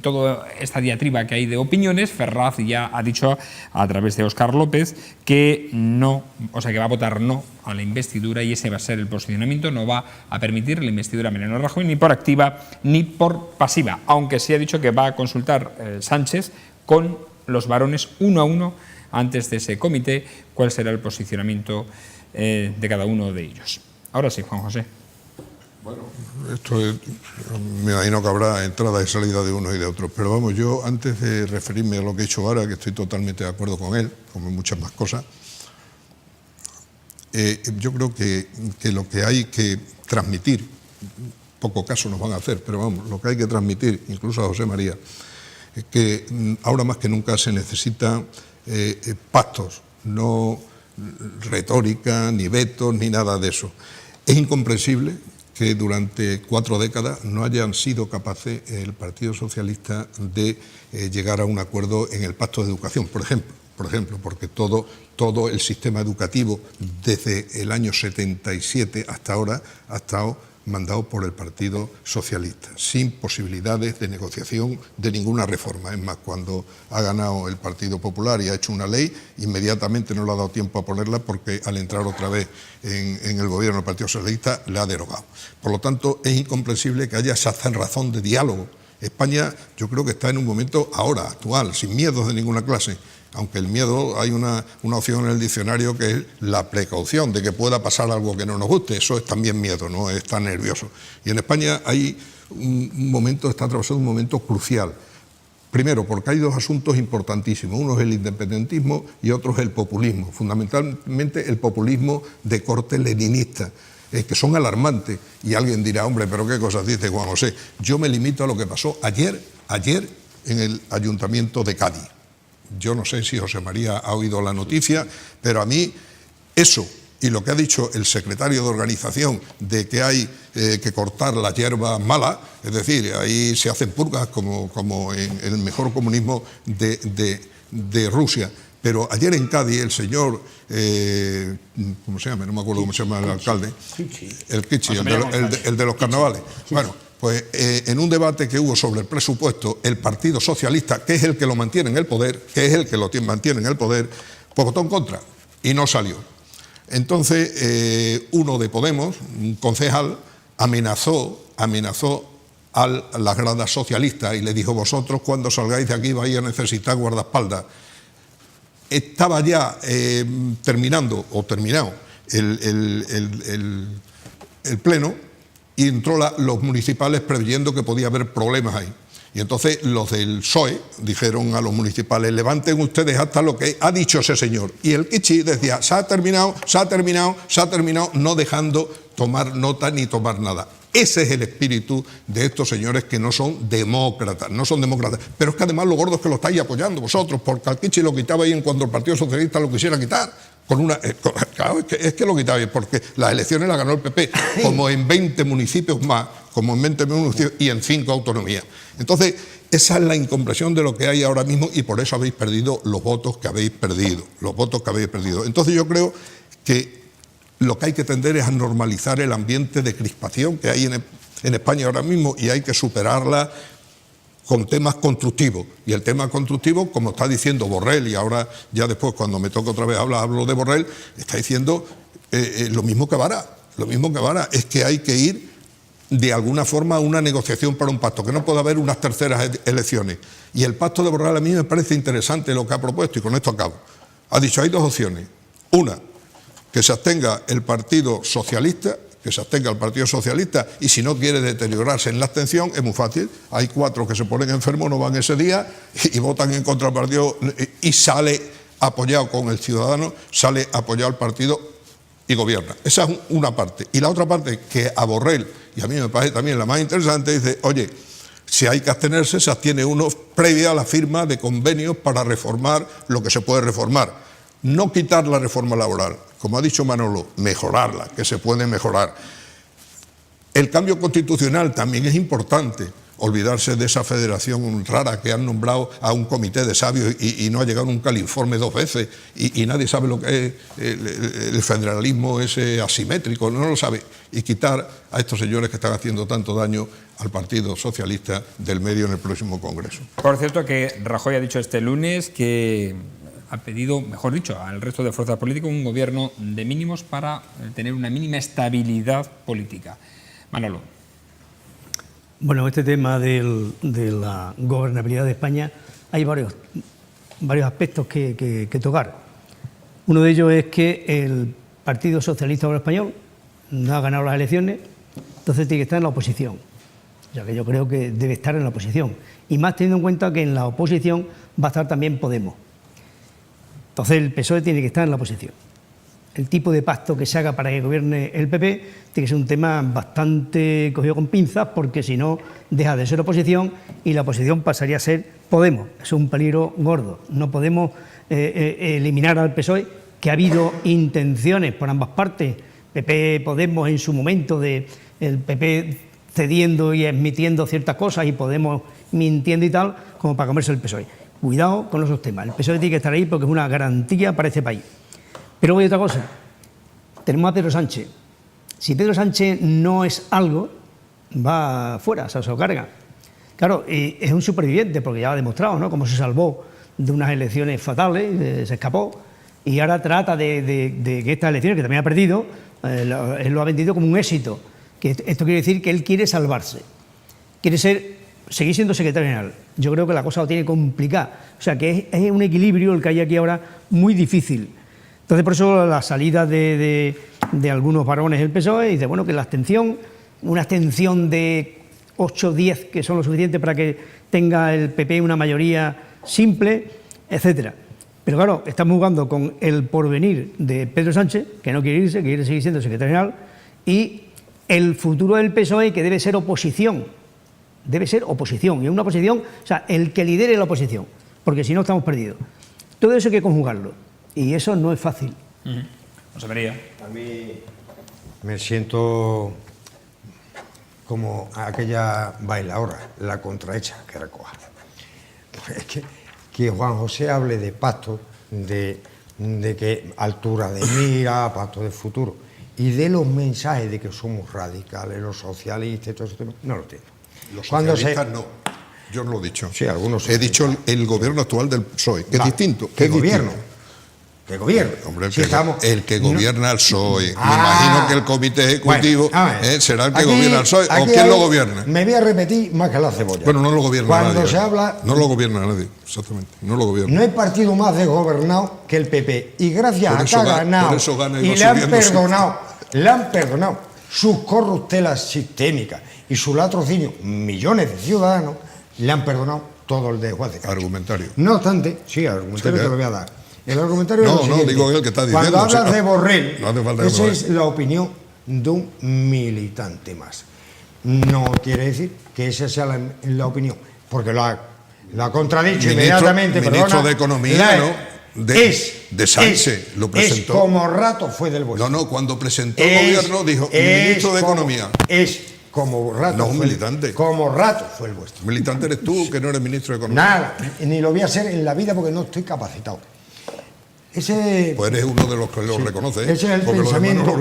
toda esta diatriba que hay de opiniones, Ferraz ya ha dicho a través de Óscar López que no, o sea que va a votar no a la investidura, y ese va a ser el posicionamiento. No va a permitir la investidura a Mariano Rajoy ni por activa ni por pasiva, aunque sí ha dicho que va a consultar Sánchez con los varones uno a uno antes de ese comité cuál será el posicionamiento de cada uno de ellos. Ahora sí, Juan José. Bueno, esto me imagino que habrá entrada y salida de unos y de otros, pero vamos, yo antes de referirme a lo que he hecho ahora, que estoy totalmente de acuerdo con él, como en muchas más cosas, yo creo que lo que hay que transmitir, poco caso nos van a hacer, pero vamos, lo que hay que transmitir, incluso a José María, es que ahora más que nunca se necesitan pactos, no retórica, ni vetos, ni nada de eso. Es incomprensible que durante 4 décadas no hayan sido capaces el Partido Socialista de llegar a un acuerdo en el Pacto de Educación, por ejemplo, porque todo el sistema educativo desde el año 77 hasta ahora ha estado mandado por el Partido Socialista, sin posibilidades de negociación de ninguna reforma. Es más, cuando ha ganado el Partido Popular y ha hecho una ley, inmediatamente no le ha dado tiempo a ponerla porque al entrar otra vez en el gobierno del Partido Socialista la ha derogado. Por lo tanto, es incomprensible que haya esa razón de diálogo. España, yo creo que está en un momento ahora, actual, sin miedos de ninguna clase, aunque el miedo, hay una opción en el diccionario que es la precaución de que pueda pasar algo que no nos guste. Eso es también miedo, no es estar nervioso. Y en España hay está atravesando un momento crucial. Primero, porque hay dos asuntos importantísimos. Uno es el independentismo y otro es el populismo. Fundamentalmente el populismo de corte leninista, que son alarmantes. Y alguien dirá, hombre, pero qué cosas dice Juan José. Yo me limito a lo que pasó ayer en el Ayuntamiento de Cádiz. Yo no sé si José María ha oído la noticia, pero a mí eso y lo que ha dicho el secretario de organización de que hay que cortar las hierbas malas, es decir, ahí se hacen purgas como en el mejor comunismo de Rusia, Pero ayer en Cádiz el señor, ¿cómo se llama? No me acuerdo cómo se llama el alcalde. El Kichi, el de los carnavales. Bueno, pues en un debate que hubo sobre el presupuesto, el Partido Socialista, que es el que lo mantiene en el poder, pues votó en contra y no salió. Entonces, uno de Podemos, un concejal, amenazó a las gradas socialistas y le dijo: vosotros cuando salgáis de aquí vais a necesitar guardaespaldas. Estaba ya terminado el pleno y entró los municipales preveyendo que podía haber problemas ahí. Y entonces los del PSOE dijeron a los municipales: levanten ustedes hasta lo que ha dicho ese señor. Y el Kichi decía: se ha terminado, no dejando tomar nota ni tomar nada. Ese es el espíritu de estos señores que no son demócratas, Pero es que además lo gordo es que lo estáis apoyando vosotros, porque al Kichi lo quitabais en cuando el Partido Socialista lo quisiera quitar. Claro, es que lo quitabais, porque las elecciones las ganó el PP, como en 20 municipios más, y en 5 autonomías. Entonces, esa es la incomprensión de lo que hay ahora mismo y por eso habéis perdido los votos que habéis perdido. Entonces yo creo que lo que hay que tender es a normalizar el ambiente de crispación que hay en España ahora mismo y hay que superarla con temas constructivos. Y el tema constructivo, como está diciendo Borrell, y ahora ya después cuando me toque otra vez hablo de Borrell, está diciendo lo mismo que Vara. Es que hay que ir de alguna forma a una negociación para un pacto, que no puede haber unas terceras elecciones. Y el pacto de Borrell a mí me parece interesante lo que ha propuesto, y con esto acabo. Ha dicho: hay 2 opciones. Una, que se abstenga el Partido Socialista, y si no quiere deteriorarse en la abstención, es muy fácil. Hay 4 que se ponen enfermos, no van ese día y votan en contra del partido y sale apoyado con el ciudadano, sale apoyado el partido y gobierna. Esa es una parte. Y la otra parte, que a Borrell, y a mí me parece también la más interesante, dice: oye, si hay que abstenerse, se abstiene uno previa a la firma de convenios para reformar lo que se puede reformar. No quitar la reforma laboral, como ha dicho Manolo, mejorarla, que se puede mejorar. El cambio constitucional también es importante, olvidarse de esa federación rara que han nombrado a un comité de sabios y no ha llegado nunca el informe 2 veces y nadie sabe lo que es el federalismo ese asimétrico, no lo sabe. Y quitar a estos señores que están haciendo tanto daño al Partido Socialista del medio en el próximo Congreso. Por cierto, que Rajoy ha dicho este lunes que ha pedido, mejor dicho, al resto de fuerzas políticas un gobierno de mínimos para tener una mínima estabilidad política. Manolo. Bueno, este tema de la gobernabilidad de España hay varios aspectos que tocar. Uno de ellos es que el Partido Socialista Obrero Español no ha ganado las elecciones, entonces tiene que estar en la oposición. O sea que yo creo que debe estar en la oposición. Y más teniendo en cuenta que en la oposición va a estar también Podemos. Entonces el PSOE tiene que estar en la oposición. El tipo de pacto que se haga para que gobierne el PP tiene que ser un tema bastante cogido con pinzas, porque si no deja de ser oposición y la oposición pasaría a ser Podemos. Es un peligro gordo. No podemos eliminar al PSOE, que ha habido intenciones por ambas partes, PP, Podemos en su momento, de el PP cediendo y admitiendo ciertas cosas y Podemos mintiendo y tal, como para comerse el PSOE. Cuidado con esos temas. El PSOE tiene que estar ahí porque es una garantía para este país. Pero voy a otra cosa. Tenemos a Pedro Sánchez. Si Pedro Sánchez no es algo, va fuera, se lo carga. Claro, es un superviviente, porque ya lo ha demostrado, ¿no? Cómo se salvó de unas elecciones fatales, se escapó, y ahora trata de que estas elecciones, que también ha perdido, él lo ha vendido como un éxito. Que esto quiere decir que él quiere salvarse. Quiere seguir siendo secretario general. Yo creo que la cosa lo tiene complicada. O sea, que es un equilibrio el que hay aquí ahora muy difícil. Entonces, por eso la salida de algunos varones del PSOE dice, bueno, que la abstención, una abstención de 8 o 10, que son lo suficiente para que tenga el PP una mayoría simple, etcétera. Pero claro, estamos jugando con el porvenir de Pedro Sánchez, que no quiere irse, que quiere seguir siendo secretario general, y el futuro del PSOE, que debe ser oposición. Debe ser oposición, y una oposición, o sea, el que lidere la oposición, porque si no estamos perdidos. Todo eso hay que conjugarlo, y eso no es fácil. José María. A mí me siento como aquella bailaora, la contrahecha que recoja. Es que Juan José hable de pacto, de que altura de mira, pacto de futuro, y de los mensajes de que somos radicales, los socialistas y todo eso, no lo entiendo. Los socialistas no. Yo no lo he dicho. Sí, algunos. He dicho el gobierno actual del PSOE, que es distinto. ¿Qué gobierno? ¿Qué gobierno? Hombre, Si el que gobierna el PSOE. Me imagino que el comité ejecutivo será el que gobierna el PSOE. ¿O quién lo gobierna? Me voy a repetir más que la cebolla. Bueno, no lo gobierna nadie. Cuando se habla... No lo gobierna nadie, exactamente. No lo gobierna. No hay partido más desgobernado que el PP. Y gracias a que ha ganado y le han perdonado sus corruptelas sistémicas y su latrocinio, millones de ciudadanos, le han perdonado todo el desguace. Argumentario. No obstante, sí, argumentario te lo voy a dar. El argumentario es lo siguiente. Digo el que está diciendo. Cuando hablas de Borrell, no hace falta esa es la opinión de un militante más. No quiere decir que esa sea la opinión, porque lo ha contradicho inmediatamente. Ministro de Economía, ¿no? De Sánchez lo presentó. Es como rato fue del vuestro. No, cuando presentó el gobierno dijo ministro de Economía. Como rato. No, un militante. Como rato fue el vuestro. Militante eres tú, que no eres ministro de Economía. Nada, ni lo voy a hacer en la vida porque no estoy capacitado. Pues eres uno de los que lo reconoce. Ese es el pensamiento. No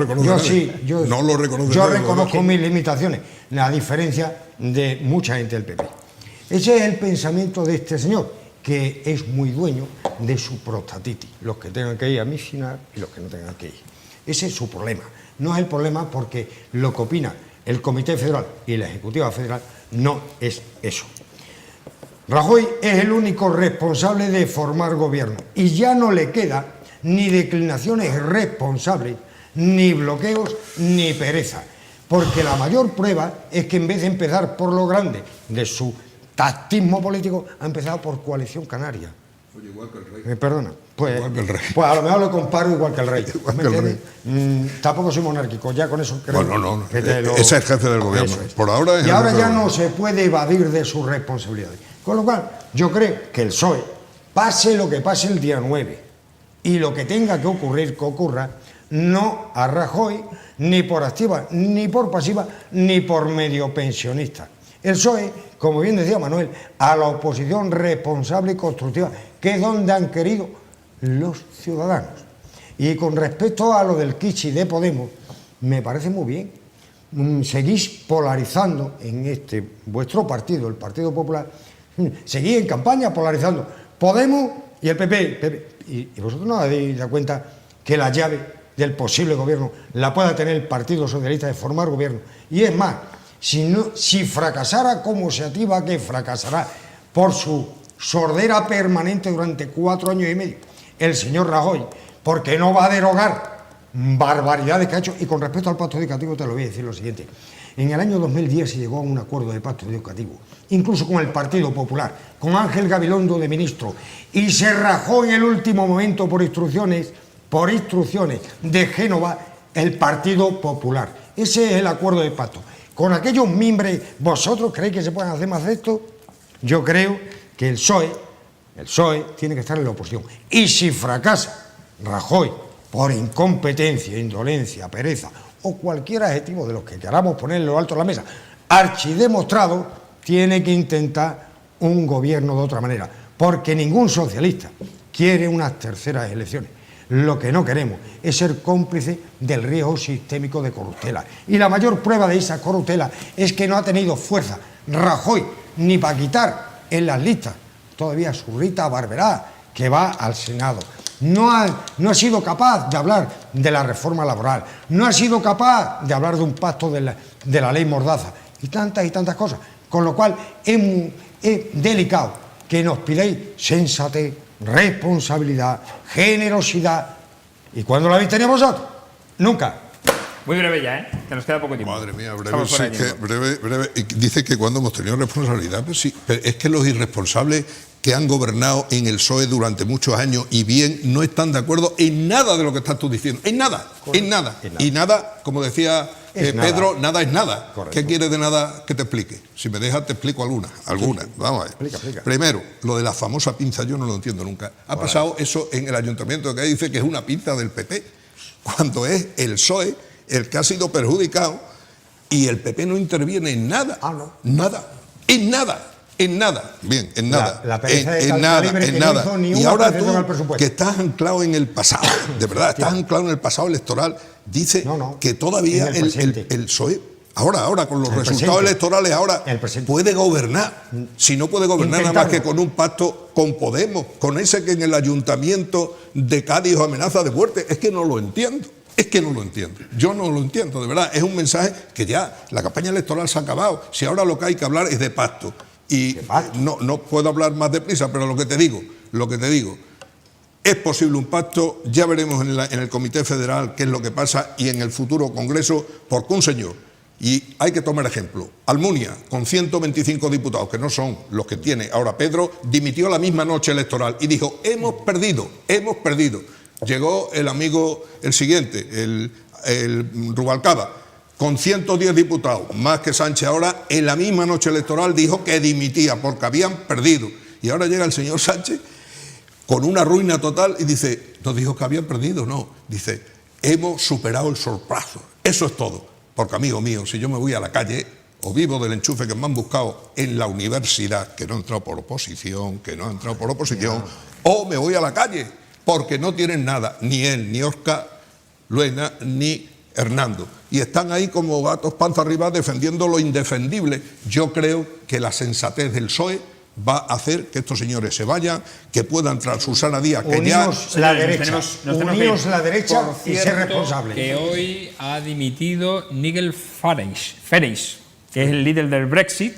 lo reconoce. Yo reconozco mis limitaciones, a diferencia de mucha gente del PP. Ese es el pensamiento de este señor, que es muy dueño de su prostatitis. Los que tengan que ir a misinar y los que no tengan que ir. Ese es su problema. No es el problema porque lo que opina el Comité Federal y la Ejecutiva Federal no es eso. Rajoy es el único responsable de formar gobierno y ya no le queda ni declinaciones responsables, ni bloqueos, ni pereza, porque la mayor prueba es que en vez de empezar por lo grande de su tactismo político, ha empezado por Coalición Canaria. Oye, igual que el rey. Perdona, igual que el rey. Pues a lo mejor lo comparo igual que el rey. Igual que el rey. Tampoco soy monárquico, ya con eso creo. Bueno, no. Ese es el jefe del gobierno. Por ahora y ahora ya no se puede evadir de sus responsabilidades. Con lo cual, yo creo que el PSOE, pase lo que pase el día 9 y lo que tenga que ocurrir, que ocurra, no a Rajoy, ni por activa, ni por pasiva, ni por medio pensionista. El PSOE, como bien decía Manuel, a la oposición responsable y constructiva, que es donde han querido los ciudadanos. Y con respecto a lo del Kichi de Podemos, me parece muy bien. Seguís polarizando en vuestro partido, el Partido Popular, seguís en campaña polarizando Podemos y el PP. Y vosotros no os dais cuenta que la llave del posible gobierno la pueda tener el Partido Socialista de formar gobierno. Y es más, si fracasara como se ativa que fracasará por su sordera permanente durante 4 años y medio el señor Rajoy, porque no va a derogar barbaridades que ha hecho. Y con respecto al pacto educativo te lo voy a decir lo siguiente. En el año 2010 se llegó a un acuerdo de pacto educativo, incluso con el Partido Popular, con Ángel Gabilondo de ministro, y se rajó en el último momento por instrucciones de Génova el Partido Popular. Ese es el acuerdo de pacto. Con aquellos mimbres, ¿vosotros creéis que se pueden hacer más de esto? Yo creo que el PSOE tiene que estar en la oposición. Y si fracasa Rajoy por incompetencia, indolencia, pereza o cualquier adjetivo de los que queramos poner en lo alto de la mesa, archidemostrado, tiene que intentar un gobierno de otra manera, porque ningún socialista quiere unas terceras elecciones. Lo que no queremos es ser cómplice del riesgo sistémico de corruptela. Y la mayor prueba de esa corruptela es que no ha tenido fuerza Rajoy ni para quitar en las listas todavía su Rita Barberá, que va al Senado. No ha sido capaz de hablar de la reforma laboral, no ha sido capaz de hablar de un pacto de la ley Mordaza y tantas cosas. Con lo cual es delicado que nos pidáis sensatez, responsabilidad, generosidad. ¿Y cuándo la habéis tenido vosotros? Nunca. Muy breve ya, ¿eh? Que nos queda poco tiempo. Madre mía, breve. Y dice que cuando hemos tenido responsabilidad, pues sí, pero es que los irresponsables que han gobernado en el PSOE durante muchos años y bien no están de acuerdo en nada de lo que estás tú diciendo. En nada. Y nada, como decía Pedro, nada es nada. Correcto. ¿Qué quieres de nada que te explique? Si me dejas te explico alguna. Sí. Vamos a ver. Explica. Primero, lo de la famosa pinza yo no lo entiendo nunca. Ha pasado eso en el ayuntamiento, que dice que es una pinza del PP, cuando es el PSOE el que ha sido perjudicado y el PP no interviene en nada. No. Nada. En nada. En nada, bien, en nada. La pereza de en tal nada, calibre en que nada. no hizo ni Y una ahora apreciación al tú, presupuesto. que estás anclado en el pasado, de verdad, estás anclado en el pasado electoral, dice que todavía en el el PSOE, ahora con los El resultados presente. electorales, ahora El presente. puede gobernar. Si no puede gobernar nada más que Intentarlo. con un pacto con Podemos, con ese que en el ayuntamiento de Cádiz os amenaza de muerte, es que no lo entiendo. Es que no lo entiendo, yo no lo entiendo, de verdad, es un mensaje que ya la campaña electoral se ha acabado, si ahora lo que hay que hablar es de pacto. Y no puedo hablar más deprisa, pero lo que te digo, es posible un pacto, ya veremos en el Comité Federal qué es lo que pasa y en el futuro Congreso, porque un señor, y hay que tomar ejemplo, Almunia, con 125 diputados, que no son los que tiene ahora Pedro, dimitió la misma noche electoral y dijo, hemos perdido. Llegó el amigo, el siguiente, el Rubalcaba, con 110 diputados, más que Sánchez ahora, en la misma noche electoral dijo que dimitía porque habían perdido. Y ahora llega el señor Sánchez con una ruina total y dice, no dijo que habían perdido, no, dice, hemos superado el sorpaso. Eso es todo. Porque, amigo mío, si yo me voy a la calle o vivo del enchufe que me han buscado en la universidad, que no he entrado por oposición, o me voy a la calle porque no tienen nada, ni él, ni Óscar Luena, ni Hernando. Y están ahí como gatos panza arriba defendiendo lo indefendible. Yo creo que la sensatez del PSOE va a hacer que estos señores se vayan, que pueda entrar Susana Díaz, que Unimos ya... la derecha, unimos la derecha Por y ser cierto, responsables. que hoy ha dimitido Nigel Farage, que es el líder del Brexit.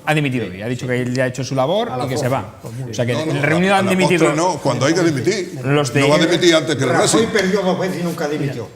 Ha dimitido hoy, ha dicho que él ya ha hecho su labor y que se va. O sea que en el Reino Unido han dimitido. No, cuando hay que dimitir. Los de- No va a dimitir antes que el Rajoy Brexit. perdió 2 veces y nunca dimitió.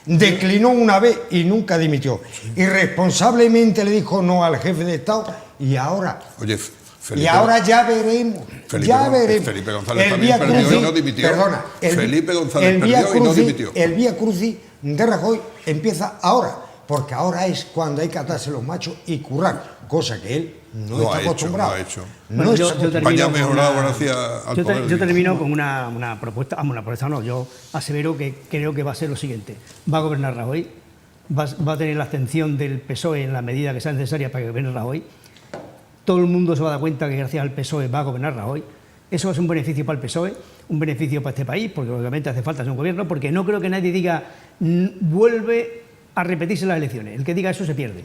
Declinó una vez y nunca dimitió. Irresponsablemente le dijo no al jefe de Estado y ahora... Oye, Felipe, y ahora ya veremos. Felipe González también perdió y no dimitió. Perdona, Felipe González perdió y no dimitió. El Vía Crucis de Rajoy empieza ahora, porque ahora es cuando hay que atarse los machos y currar, cosa que él no está acostumbrado. No ha hecho. Bueno, yo España ha termino con mejorado una- gracias al yo poder. yo termino con una propuesta, yo asevero que creo que va a ser lo siguiente: va a gobernar Rajoy, va a tener la abstención del PSOE en la medida que sea necesaria para que gobierne Rajoy. Todo el mundo se va a dar cuenta que gracias al PSOE va a gobernar Rajoy. Eso es un beneficio para el PSOE, un beneficio para este país, porque obviamente hace falta ser un gobierno, porque no creo que nadie diga vuelve a repetirse las elecciones. El que diga eso se pierde.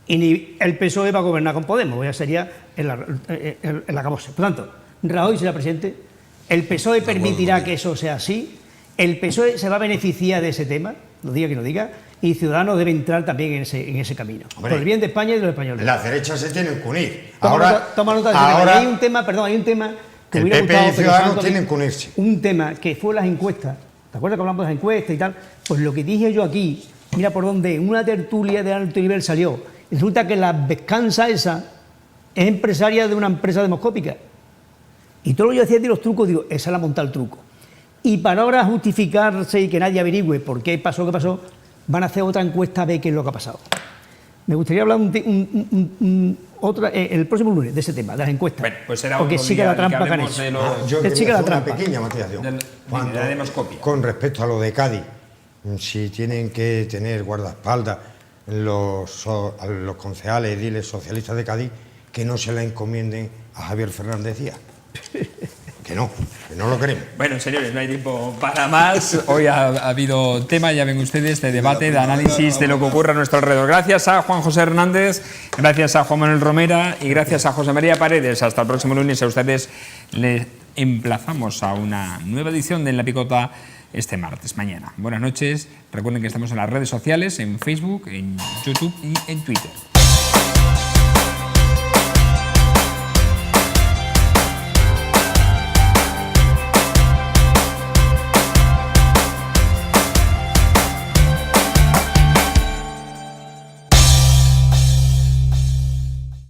Y ni el PSOE va a gobernar con Podemos, ya sería el acabose. Por tanto, Rajoy será presidente, el PSOE permitirá que eso sea así, el PSOE se va a beneficiar de ese tema, lo diga quien lo diga, y Ciudadanos debe entrar también en ese camino. Hombre, por el bien de España y de los españoles. Las derechas se tienen que unir. Toma nota de ese tema. Y hay un tema, que el hubiera PP gustado, y Ciudadanos pero Santo, tienen que unirse. un tema que fue las encuestas. ¿Te acuerdas que hablamos de las encuestas y tal? Pues lo que dije yo aquí, mira por dónde, en una tertulia de alto nivel salió. Resulta que la Vescansa esa es empresaria de una empresa demoscópica. Y todo lo que yo decía de los trucos, digo, esa la monta el truco. Y para ahora justificarse y que nadie averigüe por qué pasó lo que pasó, van a hacer otra encuesta a ver qué es lo que ha pasado. Me gustaría hablar el próximo lunes de ese tema, de las encuestas. Bueno, pues será porque otro sigue día la en trampa que que han hablemos hecho. de lo- Yo Él quería sigue la hacer una trampa. pequeña matización. de la demoscopia. Con respecto a lo de Cádiz, si tienen que tener guardaespaldas a los concejales, ediles socialistas de Cádiz, que no se la encomienden a Javier Fernández Díaz. Que no lo queremos. Bueno, señores, no hay tiempo para más. Hoy ha habido tema, ya ven ustedes, de debate, de análisis de lo que ocurre a nuestro alrededor. Gracias a Juan José Hernández, gracias a Juan Manuel Romera y gracias a José María Paredes. Hasta el próximo lunes. A ustedes les emplazamos a una nueva edición de En la Picota este martes, mañana. Buenas noches. Recuerden que estamos en las redes sociales, en Facebook, en YouTube y en Twitter.